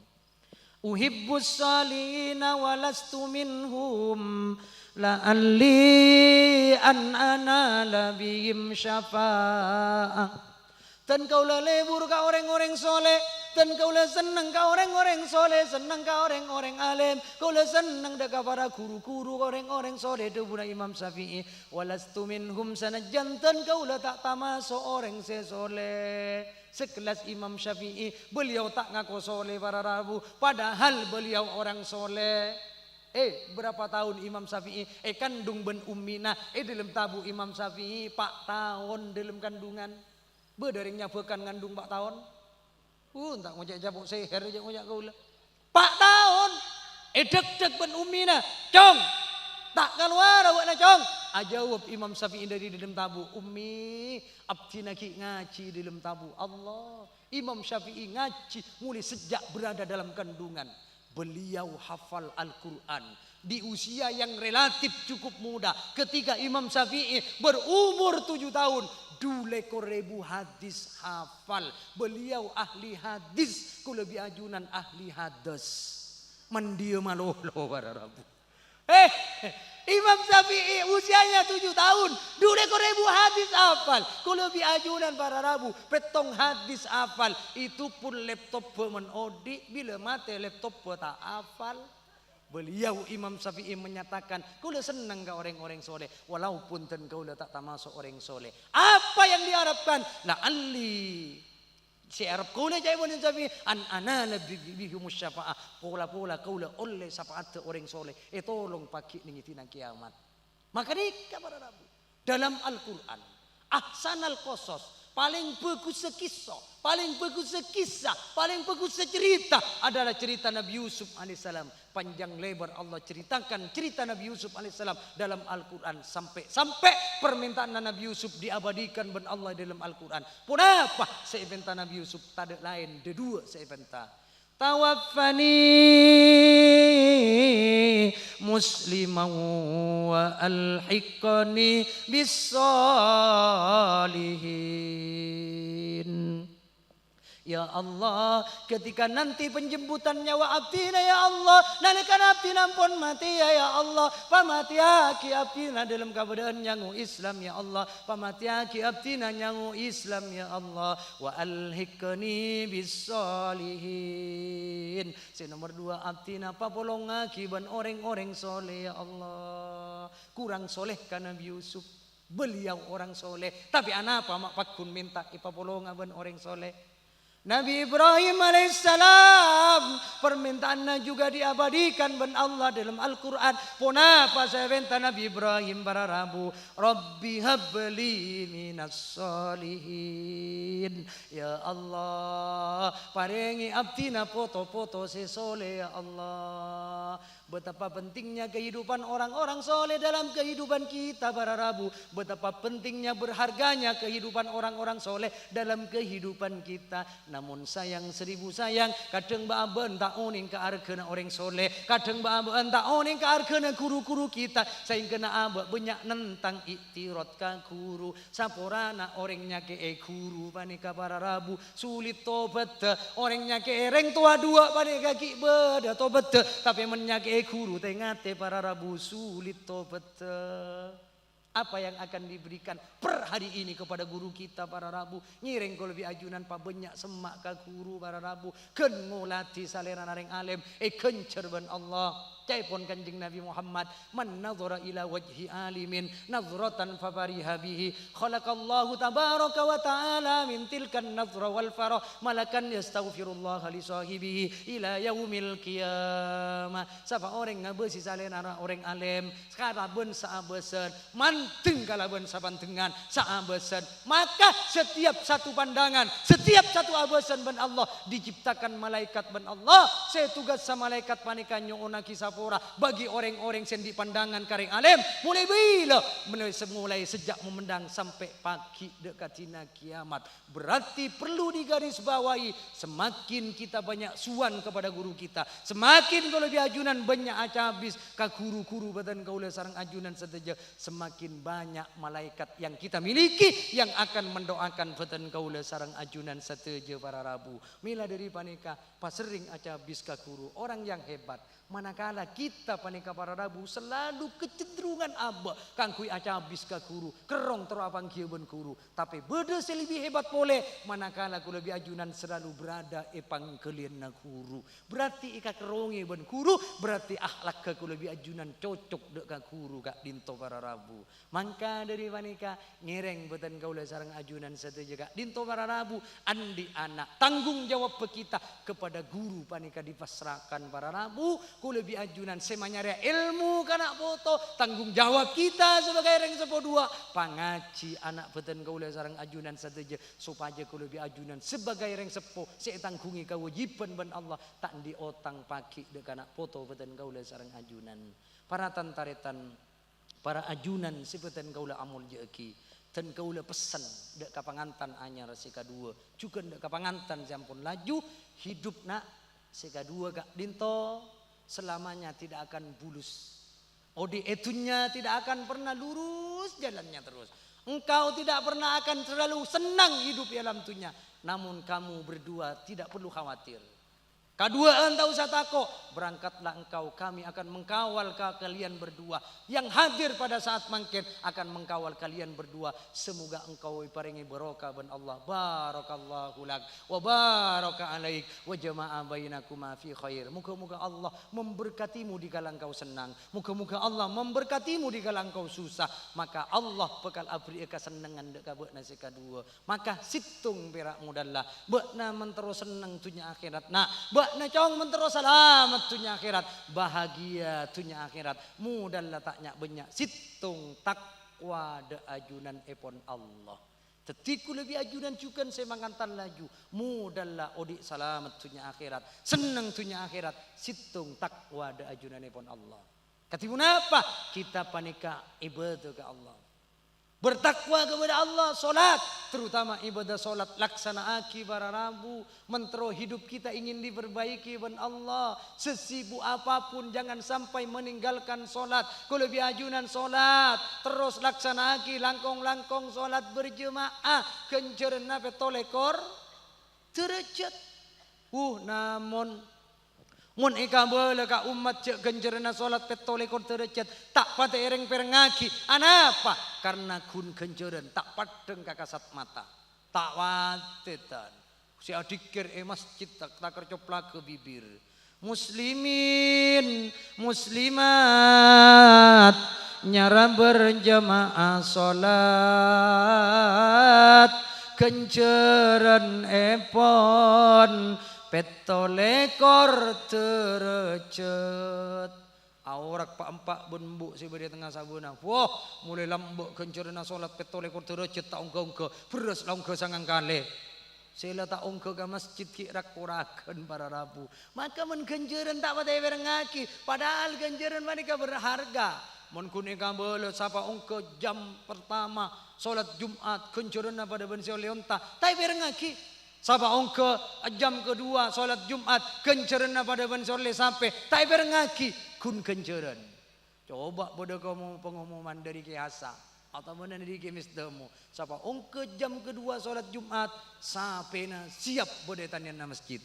Uhibbus salina walastu minhum la'alli an anala bihim syafa'ah. Dan kaulah lebur ka orang-orang soleh, dan kaulah senang ka orang-orang soleh, senang ka orang-orang alim, kaulah senang deka para guru-guru orang-orang soleh. Debuna Imam Syafi'i, walastu minhum sanajan, dan kaulah tak tamasuk orang sesoleh. Sekelas Imam Syafi'i, beliau tak ngaku soleh para rabu, padahal beliau orang soleh. Berapa tahun Imam Syafi'i kandung ben ummina dalam tabu Imam Syafi'i 4 tahun dalam kandungan. Bederingnya bekan ngandung 4 tahun. Tak ngojek jabuk seher aja ngojek kaula. 4 tahun. Dek-dek ben ummina. Cong. Tak keluar awakna cong. Jawab Imam Syafi'i dari dalam tabu. Ummi, abdi naki ngaji di dalam tabu. Allah. Imam Syafi'i ngaji mulai sejak berada dalam kandungan. Beliau hafal Al-Quran di usia yang relatif cukup muda. Ketika Imam Syafi'i berumur 7 tahun, 2.000 hadis hafal. Beliau ahli hadis, ku lebih ajunan ahli hadas. Mandia malolo para rabu. Imam Syafi'i usianya 7 tahun, 2.000 hadis hafal. Ku lebih ajunan para rabu, petong hadis hafal. Itu pun laptop menodi, bila mati laptop tak hafal. Beliau Imam Syafi'i menyatakan, kaulah senang ke orang-orang soleh, walaupun ten kaulah tak termasuk orang soleh. Apa yang diharapkan? La'alli si Arab kaulah jaya Imam Syafi'i an bihumus syafa'ah. Pola-pola kaulah oleh syafaat orang soleh. Tolong pakai ningitina kiamat. Maka nikah para rabu. Dalam Al-Quran, ahsanal qasas, paling bagus sekisah, paling bagus sekisah, paling bagus secerita adalah cerita Nabi Yusuf alaihissalam. Panjang lebar Allah ceritakan cerita Nabi Yusuf alaihissalam dalam Al-Quran sampai permintaan Nabi Yusuf diabadikan ben Allah dalam Al-Quran. Pun apa seeventa Nabi Yusuf tak ada lain de dua seeventa. Tawaffani musliman wa alhiqni bis-shalihin. Ya Allah, ketika nanti penjemputan nyawa abdina ya Allah, nalikan abdina pun mati ya Allah, pamatiaki abdina dalam keadaan nyangu Islam ya Allah, pamatiaki abdina nyangu Islam ya Allah, wa alhiqni bis-shalihin. Si nomor 2 abdina papolongaki ban orang-orang soleh ya Allah. Kurang soleh kan Nabi Yusuf, beliau orang soleh, tapi anapa mak pakun minta ipapolonga ban orang soleh. Nabi Ibrahim alaihissalam permintaannya juga diabadikan ben Allah dalam Al-Quran. Ponapa saya minta Nabi Ibrahim para Rabu, Rabbi habli minas solihin. Ya Allah, paringi abdina foto-foto sesole ya Allah. Betapa pentingnya kehidupan orang-orang soleh dalam kehidupan kita para Rabu. Betapa pentingnya berharganya kehidupan orang-orang soleh dalam kehidupan kita. Namun sayang seribu sayang, kadang baaben tak oning ke arkena orang soleh, kadang baaben tak oning ke arkena guru-guru kita. Sehingga na abak banyak nentang iktirot ka guru. Saporana orangnya ke guru panika para Rabu sulit tobat. Orangnya ke reng tua dua panika ki beda tobat. Tapi menyake guru tengate para Rabu sulit tobat. Apa yang akan diberikan per hari ini kepada guru kita para Rabu? Ngiring kalau lebih ajunan pa banyak semak ka guru para Rabu. Ken ngulati salena nareng alim kencer ben Allah. Caipun kanjeng Nabi Muhammad, man nazara ila wajhi alimin nazratan fafariha bihi khalaqallahu tabaraka wa ta'ala min tilkan nazra wal farah malakan yastaghfirullah li sahibihi ila yaumil qiyamah. Sapa orang ngabeusi salena orang alim sakarabeun saabeuseun manteng kalabeun sabantengan saabeuseun, maka setiap satu pandangan, setiap satu abeuseun ben Allah diciptakan malaikat ben Allah. Saya tugas sa malaikat panika nyoona kisah bagi orang-orang yang dipandangan kareng alim mulai bila mulai sejak memandang sampai pagi dekatina kiamat. Berarti perlu digarisbawahi, semakin kita banyak suan kepada guru kita, semakin kalau diajunan banyak aca habis ka guru-guru batan kaula sareng ajunan sateja, semakin banyak malaikat yang kita miliki yang akan mendoakan batan kaula sareng ajunan sateja para Rabu. Mila dari panika pasering aca habis ka guru orang yang hebat. Manakala kita panika para Rabu selalu kecenderungan abah kangkui aca habis ka guru kerong terapang kieu ben guru, tapi beda lebih hebat boleh manakala ku lebih ajunan selalu berada epang kelienna guru. Berarti ika kerongi ben guru, berarti akhlak ku lebih ajunan cocok dek ka guru kak dinto para Rabu. Mangka dari panika ngereng beten kaula sareng ajunan sateja kak dinto para Rabu andi anak tanggung jawab kita kepada guru panika dipasrahkan para Rabu. Ku lebih ajunan semanyarea ilmu kana foto tanggung jawab kita sebagai reng sepo dua pangaji anak beten kaula sareng ajunan sateja supaya ku lebih ajunan sebagai reng sepo saya tanggungi kewajiban ben Allah tak di otang pagi dek kana foto beten kaula sareng ajunan. Para tantaretan para ajunan sebeten kaula amul jeki dan kaula pesan dek kapangantan anyar si kadua juga dek kapangantan sampun laju hidup nak si kadua kak dinto selamanya tidak akan bulus. Odi etunya tidak akan pernah lurus jalannya terus. Engkau tidak pernah akan terlalu senang hidup dalam dunia. Namun kamu berdua tidak perlu khawatir. Kedua entau satako, berangkatlah engkau, kami akan mengkawal kalian berdua. Yang hadir pada saat mangkin akan mengkawal kalian berdua. Semoga engkau iparingi barokah ben Allah. Barakallahu lak wa baraka alaik wa jama'a bainakuma fi khair. Moga-moga Allah memberkatimu di kala engkau senang. Moga-moga Allah memberkatimu di kala engkau susah. Maka Allah bekal abri kesenangan dek beukna si kadua. Maka situng perak mudallah. Beukna mentero seneng dunya akhirat. Nah, na cong mentero selamat dunia akhirat, bahagia dunia akhirat, mudah letaknya banyak situng takwa de ajunan epon Allah. Tetiku lebih ajunan juga semangantan laju, mudahlah odik selamat dunia akhirat, senang dunia akhirat, situng takwa de ajunan epon Allah. Katibun apa? Kita panika ibadah ke Allah. Bertakwa kepada Allah, solat, terutama ibadah solat laksana aki para Rabu, mentero hidup kita ingin diperbaiki ben Allah. Sesibuk apapun jangan sampai meninggalkan solat. Kalau lebih ajunan solat, terus laksana aki langkong-langkong solat berjemaah, kencerna petolekor derajat. Namun mun ika bala ka umat cek genjerna salat petolekor derajat tak pate ereng perengaki. Anapa? Karena kun genjeren tak padeng kakasat mata. Tak watetan. Si adikir masjid tak kercoplak ke bibir. Muslimin, muslimat nyara berjamaah salat kenceren epon petolekor terecet. Aurak pak empak benbuk si beri tengah sabunang. Wah mulai lambuk kencerena solat petolekor terecet tak ongko beres longko sangang kali. Sila tak ongko ke masjid ki rak-kurakan para rabu. Maka men kenceran tak patai berengaki. Padahal kenceran mereka berharga. Mon kunika belo sapa ongko jam pertama solat Jumat kencerana pada bensi leonta. Tai berengaki. Sapa ongko jam kedua solat Jumat kencerana pada bensi le sampai. Tai berengaki kun kenceran. Coba pada kamu pengumuman dari kiasa. Atau mana dari kemis demo. Sapa ongke jam kedua solat Jumat sapena siap bodetannya na masjid.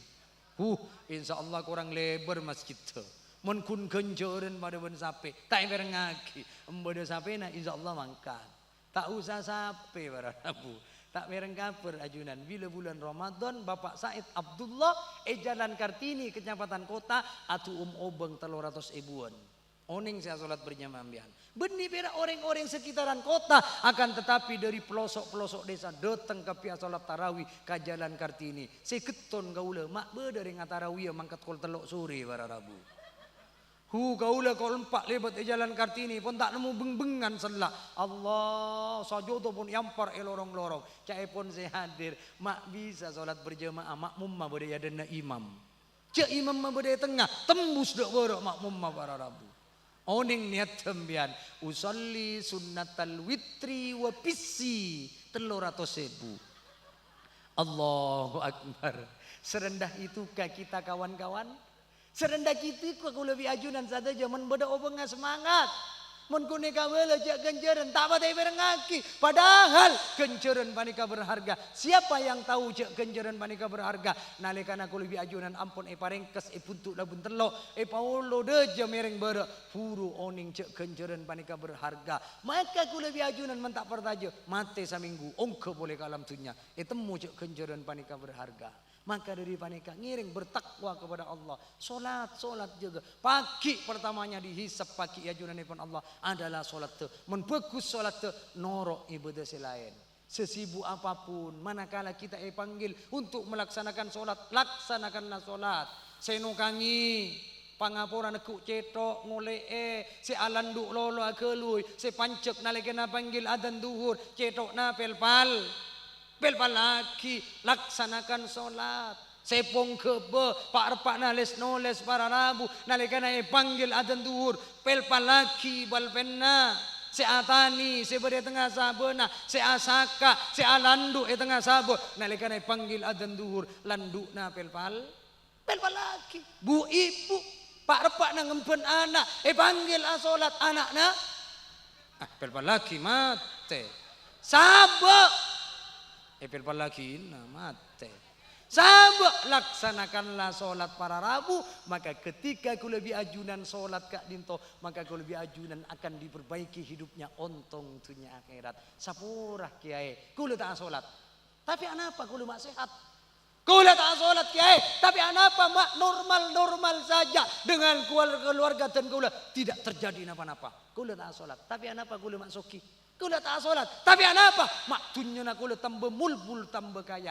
Insya Allah kurang lebar masjid tu. Mun kun kencoren pada ben sape. Tak berengaki. Embode sapena insya Allah mangkat. Tak usah sape para rabu. Tak berengkaper ajunan. Bila bulan Ramadan Bapak Said Abdullah Jalan Kartini Kecamatan Kota atu obeng 300 ribuan. Oning saya solat berjamaah ambian. Benih pera orang-orang sekitaran kota akan tetapi dari pelosok-pelosok desa datang ke pihak solat tarawih ke Jalan Kartini. Seketon gaula mak dari ngatarawih mangkat kol telok sore para rabu. Gaula kol empat lebat Jalan Kartini pun tak nemu beng-bengan selak. Allah sajodo pun yampar lorong-lorong. Cai pun saya hadir mak bisa solat berjamaah makmum mah bodaya dana imam. Cak imam mah bodaya tengah tembus dok borok makmum mah para rabu. Oning niat tembian usolli sunnatal witri wa pisi 300.000. Allahu Akbar. Serendah itukah kita kawan-kawan? Serendah kita aku lebih ajunan saja zaman beda obengnya semangat. Mun kunika bela jak kenceran tak patai berengaki. Padahal kenceran panika berharga. Siapa yang tahu jak kenceran panika berharga? Nalikana aku lebih ajunan ampun parengkes puntuk labun telok paulo deja mereng bere puru oning jak kenceran panika berharga. Maka aku lebih ajunan mentak pertaja mate saminggu ongke boleh kalam tunya. Temu jak kenceran panika berharga. Maka dari panika ngiring bertakwa kepada Allah. Solat juga. Pagi pertamanya dihisap pagi ajunan pun Allah adalah solat tu. Menpekus solat tu norok ibadah selain. Sesibuk apapun manakala kita panggil untuk melaksanakan solat, laksanakanlah solat. Senokangi pangaporan aku cetok ngole si alanduk lolo akelui si pancek nalikena panggil adzan duhur cetok na pelpal lagi laksanakan solat. Sepong kebe pak repak nales noles para rabu nalikana panggil adzan duhur pelpal lagi balpenna si atani si beri tengah sabena si asaka si alandu tengah sabo nalikana panggil adzan duhur landukna pelpal lagi bu ibu pak repak na ngempen anak panggil solat anakna pelpal lagi mate sabo pelpal lagi mate sabak laksanakanlah solat para rabu. Maka ketika aku lebih ajunan solat kak dinto maka aku lebih ajunan akan diperbaiki hidupnya ontong tunya akhirat. Sapurah kiai kula tak solat tapi anapa kula mak sehat. Kula tak solat kiai tapi anapa mak normal saja dengan keluarga dan kula tidak terjadi napa-napa. Kula tak solat tapi anapa kula mak soki. Kula tak solat tapi anapa mak tunyana kula tambah mulbul tambah kaya.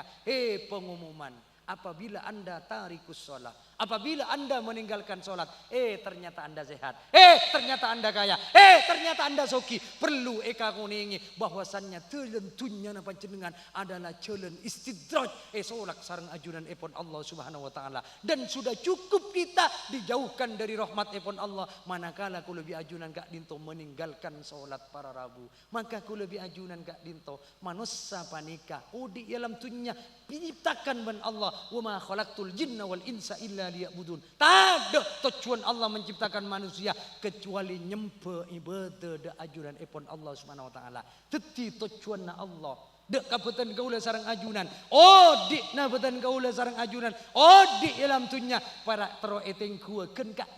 Pengumuman apabila anda tarikus solat, apabila anda meninggalkan solat, ternyata anda sehat, ternyata anda kaya, ternyata anda soki. Perlu eka kuningi bahwasannya tentunya napa jenengan adalah jalan istidraj solak sareng ajunan epon Allah Subhanahu wa taala dan sudah cukup kita dijauhkan dari rahmat epon Allah manakala ku lebih ajunan kak dinto meninggalkan solat para rabu. Maka ku lebih ajunan kak dinto manusia panika di dalam dunia diciptakan ben Allah wa ma khalaqtul jinna wal insa illa liya'budun. Tak ada tujuan Allah menciptakan manusia kecuali nyempe ibadah da ajunan epon Allah Subhanahu wa taala. Teti tujuan Allah dek kabutan kaula sarang ajunan. Dik na batan kaula sarang ajunan. Dik dalam tunya para tero eteng kua ken kak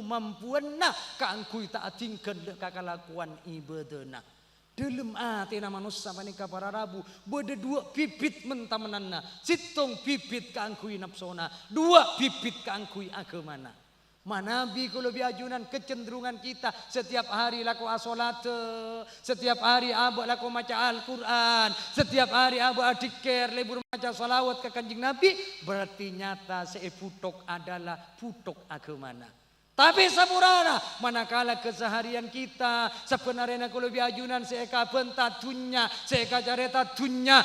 mampuan na kaangkui taatingkeun dek kakalakuan ibadana. Dalam atina manusia manika para rabu beda dua bibit mentamenanna sitong bibit kaangkui nafsona dua bibit kaangkui agamana. Manabi ku lebih ajunan kecenderungan kita setiap hari laku asolat, setiap hari abah laku maca Al-Quran, setiap hari abah adikir lebur maca salawat ke kanjeng Nabi, berarti nyata seputok adalah putok agamana. Tapi sapurana manakala keseharian kita sebenarnya aku lebih ajunan seeka bentat dunya, seeka careta dunya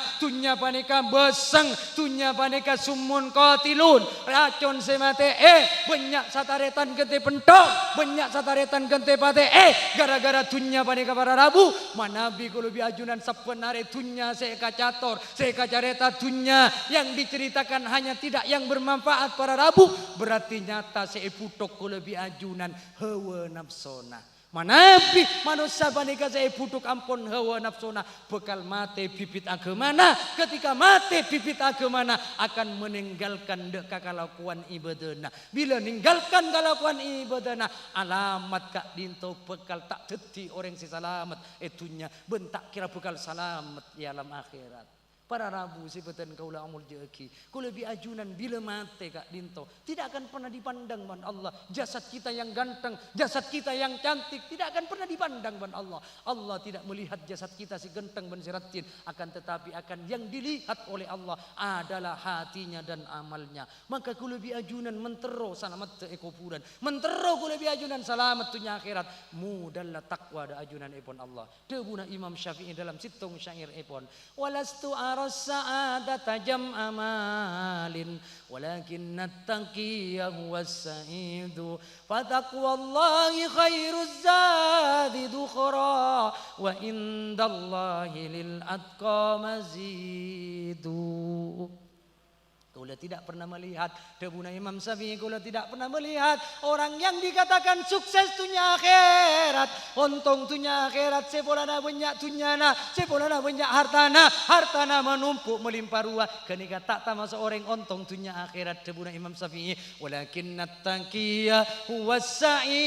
paneka beseng, dunya paneka sumun kotilun, racun semate banyak sataretan gente pentok, banyak sataretan gente pate gara-gara dunya paneka para rabu, manabi ku lebih ajunan sebenarnya dunya seeka cator, seeka careta dunya yang diceritakan hanya tidak yang bermanfaat para rabu, berarti nyata seputok ku lebih ajunan hawa nafsona. Manabi manusia panika saya putuk ampun hawa nafsona bekal mate bibit agamana, ketika mate bibit agamana akan meninggalkan dek kalakuan ibadana. Bila ninggalkan kalakuan ibadana alamat kak dinto bekal tak deti orang si salamet etunya bentak kira bekal salamet di alam akhirat. Para rabu sebutan kaulah amul jeki. Kau lebih ajunan bila mati kak dinto. Tidak akan pernah dipandang ban Allah. Jasad kita yang ganteng, jasad kita yang cantik tidak akan pernah dipandang ban Allah. Allah tidak melihat jasad kita si ganteng ban siratin, akan tetapi akan yang dilihat oleh Allah adalah hatinya dan amalnya. Maka kau lebih ajunan mentero selamat te kuburan. Mentero kau lebih ajunan selamat tunya akhirat. Mudalla takwa da ajunan epon Allah. Debuna Imam Syafi'i dalam situng syair epon. Walastu السعادة جمع مال ولكن التقي هو السعيد فتقوى الله خير الزاد ذخرا وعند الله للأتقى مزيد. Kaulah tidak pernah melihat debuna Imam Syafi'i, kaulah tidak pernah melihat orang yang dikatakan sukses dunia akhirat, untung dunia akhirat, sepolana banyak dunyana, sepolana banyak hartana menumpuk melimpah ruah. Kenika tak termasuk orang untung dunia akhirat debuna Imam Syafi'i. Walakinnat taqiyya huwas sa'idu.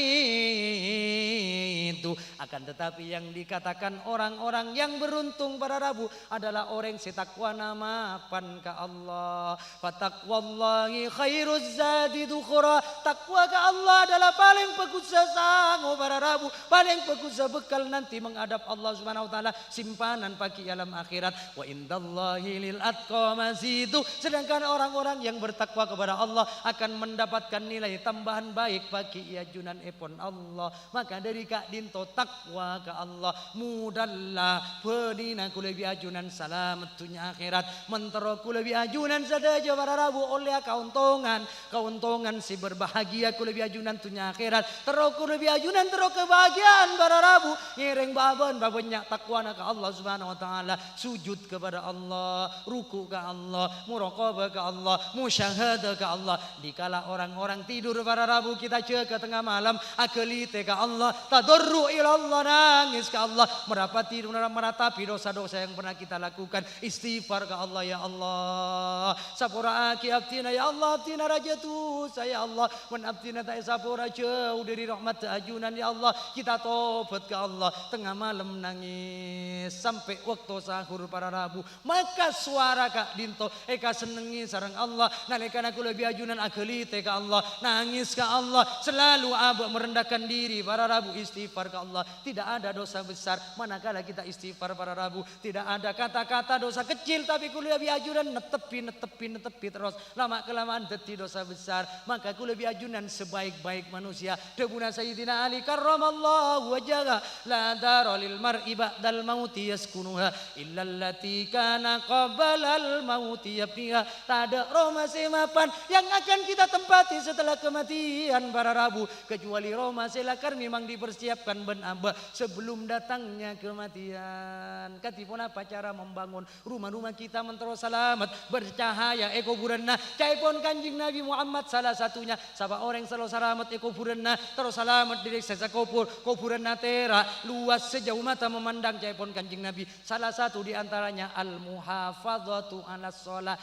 Akan tetapi yang dikatakan orang-orang yang beruntung para rabu adalah orang setakwa nama pan ka Allah. Fataqwallahi khairuz zadi dukhra. Takwa ke Allah adalah paling bagus sesanggup para rabu, paling bagus bekal nanti menghadap Allah Subhanahu wa taala, simpanan pagi alam akhirat. Wa indallahi lil atqa mazidu. Sedangkan orang-orang yang bertakwa kepada Allah akan mendapatkan nilai tambahan baik bagi ajunan epon Allah. Maka dari kak dinto takwa ke Allah mudalla pedina ku lebih ajunan selamat dunia akhirat, mentero ku lebih ajunan sadaya para rabu oleh keuntungan si berbahagia ku lebih ajunan tunya akhirat, terok ku lebih ajunan terok kebahagiaan para rabu ngiring banyak takwana ke Allah Subhanahu wa taala, sujud kepada Allah, ruku ke Allah, muraqabah ke Allah, musyahadah ke Allah. Dikala orang-orang tidur para rabu kita ke tengah malam akelite ke Allah, tadarru ila Allah, nangis ke Allah, meratapi dosa-dosa yang pernah kita lakukan, istighfar ke Allah, ya Allah sapura aki abtina ya Allah, abtina rajatu saya Allah, men abtina tak sapura jauh dari rahmat ajunan ya Allah, kita tobat ke Allah. Tengah malam nangis sampai waktu sahur para rabu, maka suara kak dinto eka senengi sarang Allah, nalekana aku lebih ajunan agelite ke Allah, nangis ke Allah, selalu abak merendahkan diri para rabu, istighfar ke Allah. Tidak ada dosa besar manakala kita istighfar para rabu, tidak ada kata-kata dosa kecil, tapi ku lebih ajunan netepi terus, lama kelamaan deti dosa besar. Maka ku lebih ajunan sebaik-baik manusia debuna Sayyidina Ali karramallahu wajhahu, la dara lil mar'i ba'dal mauti yaskunuha illa allati kana qablal mauti yabniha. Tak ada rumah semapan yang akan kita tempati setelah kematian para rabu, kecuali rumah selakar memang dipersiapkan ben amba sebelum datangnya kematian. Katipun apa cara membangun rumah-rumah kita mentero selamat bercahaya kuburanna caipon kanjing Nabi Muhammad salah satunya, sabab orang selalu selamat kuburanna terus selamat di sesa kuburanna tera luas sejauh mata memandang caipon kanjing Nabi. Salah satu di antaranya al muhafadzatu ala sholat,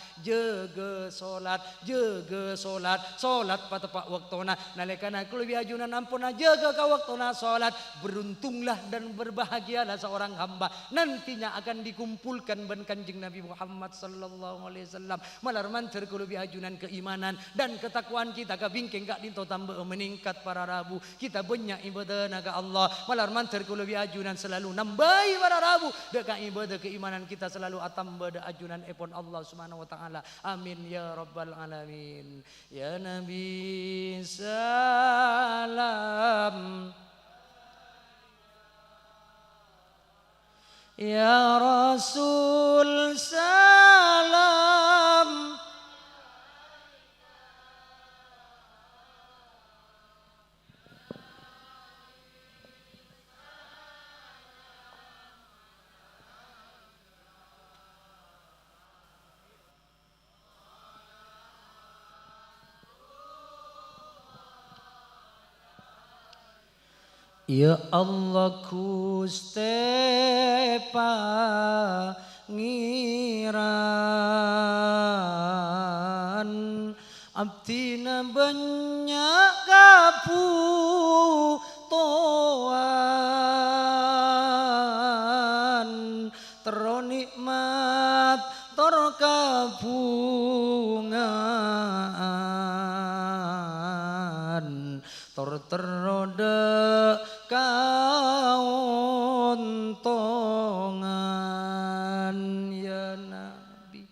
jaga solat patepak waktuna, nalekana aku lebih ajunan ampuna jaga ka waktuna solat. Beruntunglah dan berbahagialah seorang hamba nantinya akan dikumpulkan ben kanjing Nabi Muhammad sallallahu alaihi wasallam malar manter kulubi ajunan keimanan dan ketakwaan kita ka bingking kak dinto tambah meningkat para rabu kita banyak ibadah naga Allah malar manter kulubi ajunan selalu nambahi para rabu deka ibadah keimanan kita selalu atambah da ajunan epon Allah subhanahu wa ta'ala amin ya rabbal alamin ya Nabi salam ya Rasul salam Ya Allah Gusti Pangeran abdina banyak kaputoan teronikmat terkabungan terode kauntongan ya Nabi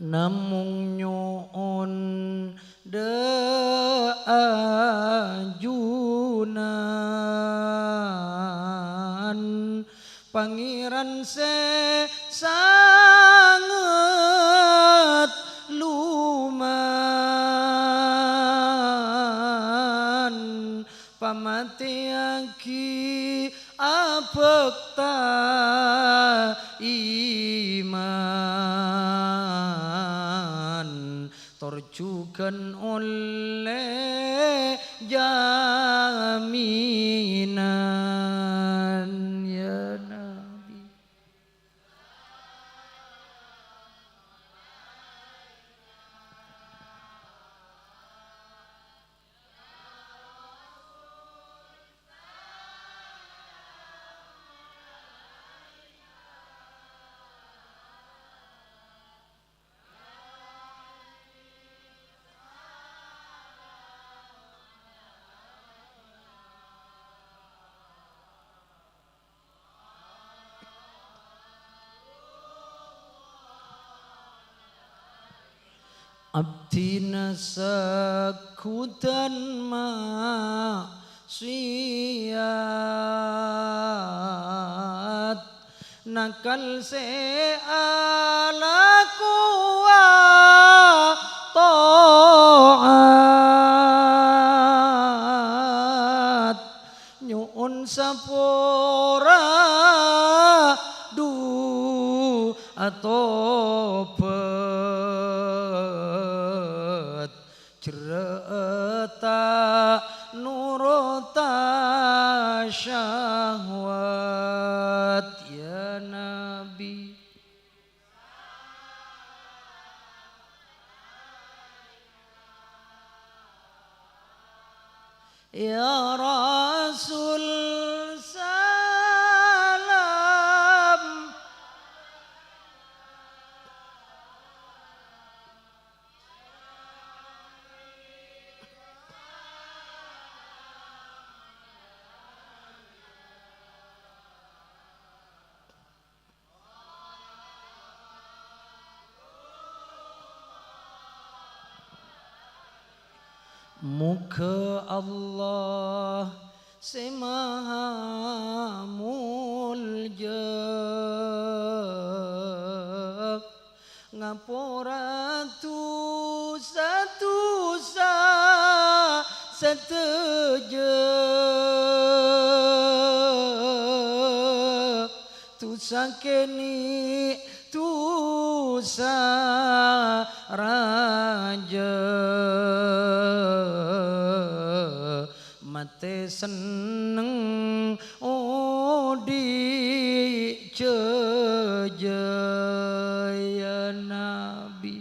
namung nyuun ajunan pangeran sanget luman pamatiaki abekta iman torjukan oleh jaminan ya Nabi abdina sakutan maksiat nakal se ala kuwa taat nyuun sapora du atobat cerita nurota syahwat ya Nabi ya Rasul salam muka Allah semaha mulja ngapora tu satu sa seteja tu sakeni tusa raja mate seneng odi jaya nabi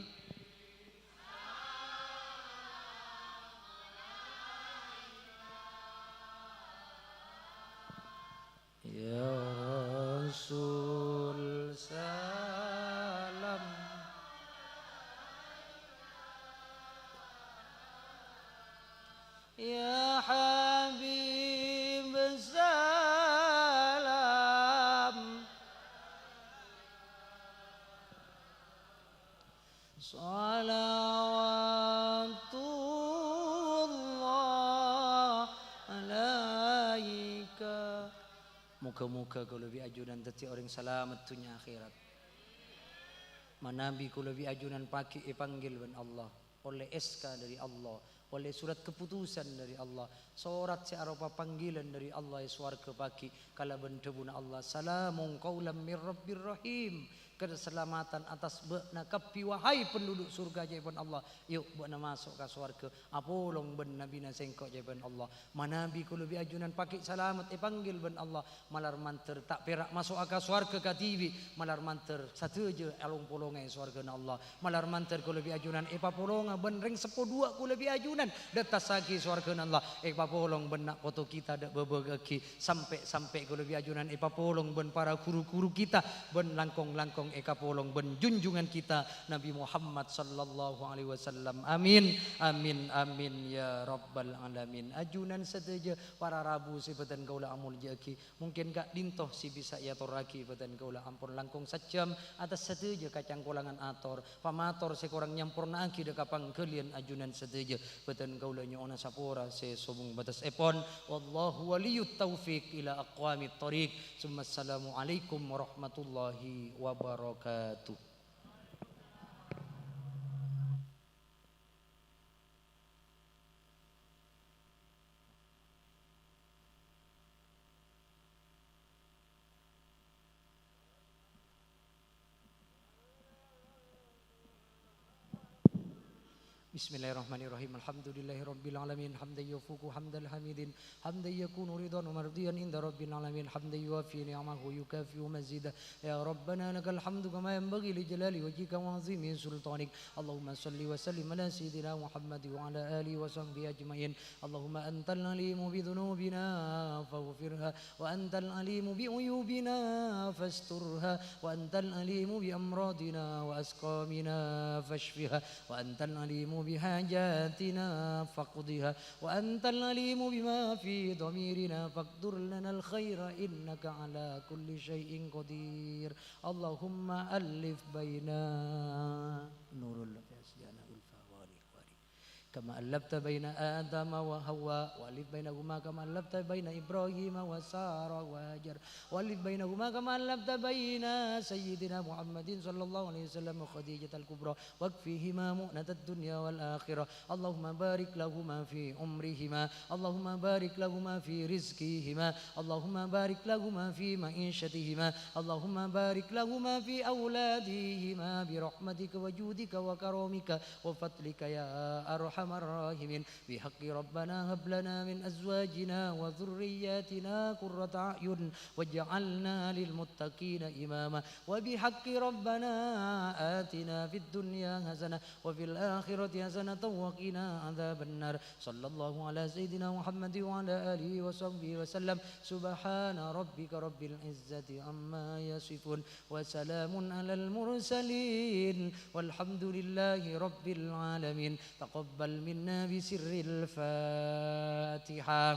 ya Rasul salam ya Habib salam salawatullah alaika. Muka-muka kau lebih ajunan teti orang selamat dunia akhirat. Manabi kau lebih ajunan paki panggil ben Allah. Oleh SK dari Allah. Oleh surat keputusan dari Allah. Surat searupa panggilan dari Allah suarga paki. Kala bentebuna Allah. Salamun qaulam mir rabbir rahim. Keselamatan atas bekna kapi wahai penduduk surga jaban Allah. Yuk bekna masuk ke surga. Apolong ben nabi na sengkok jaban Allah. Manabi ku lebih ajunan pakai selamat panggil ben Allah. Malar manter tak perak masuk ke surga katibi. Malar manter satu je alung polongai surga na Allah. Malar manter ku lebih ajunan polonga ben ring 10 dua ku lebih ajunan detas lagi surga na Allah. Polong ben nak foto kita dak bebegaki sampai ku lebih ajunan polong ben para guru-guru kita ben langkong-langkong polong ben junjungan kita Nabi Muhammad sallallahu alaihi wasallam. Amin amin amin ya rabbal alamin. Ajunan sateja para rabu si beten kaula amul jaki mungkin kak dintoh si bisa ya toraki beten kaula ampun langkung sajam atas sateja kacang kolangan ator pamator sekorang nyampurna aki dekapang kalian ajunan sateja beten kaula nyona sapora se sobung batas epon wallahu waliyut taufiq ila aqwamit thariq. Assalamu alaikum warahmatullahi wabarakatuh. Bismillahirrahmanirrahim. Alhamdulillahirabbil alamin hamdan yafuqu hamdal hamidin hamdan yakunu ridwan wa mardiyan inda rabbil alamin hamdan yuwafi ni'amahu yukafi mazidah ya rabbana lakal hamdu kama yanbaghi li jalali wajhika wa 'azimi sultanik. Allahumma salli wa sallim ala sayyidina Muhammad wa ala alihi wa sahbihi ajmain. Allahumma antal alimu bi dhunubina faghfirha wa antal alimu bi uyubina fasturha wa antal alimu bi amradina wa asqamina fashfiha wa antal alimu بحاجاتنا فاقضها وأنت العليم بما في ضميرنا فاقدر لنا الخير إنك على كل شيء قدير. اللهم ألف بين نور كما ألفت بين آدم وحواء وألف بينهما كما ألفت بين إبراهيم وسارة وهاجر وألف بينهما كما ألفت بين سيدنا محمد صلى الله عليه وسلم وخديجة الكبرى واكفيهما مؤنة الدنيا والآخرة. اللهم بارك لهما في عمرهما اللهم بارك لهما في رزقهما اللهم بارك لهما في معيشتهما اللهم بارك لهما في أولادهما برحمتك وجودك وكرمك وفضلك يا أرحم الراحمين. بحق ربنا هب لنا من أزواجنا وذرياتنا قرة أعين واجعلنا للمتقين إماما. وبحق ربنا آتنا في الدنيا حسنة وفي الآخرة حسنة وقنا عذاب النار. صلى الله على سيدنا محمد وعلى آله وصحبه وسلم. سبحان ربك رب العزة عما يصفون وسلام على المرسلين والحمد لله رب العالمين. تقبل منا بسر الفاتحة.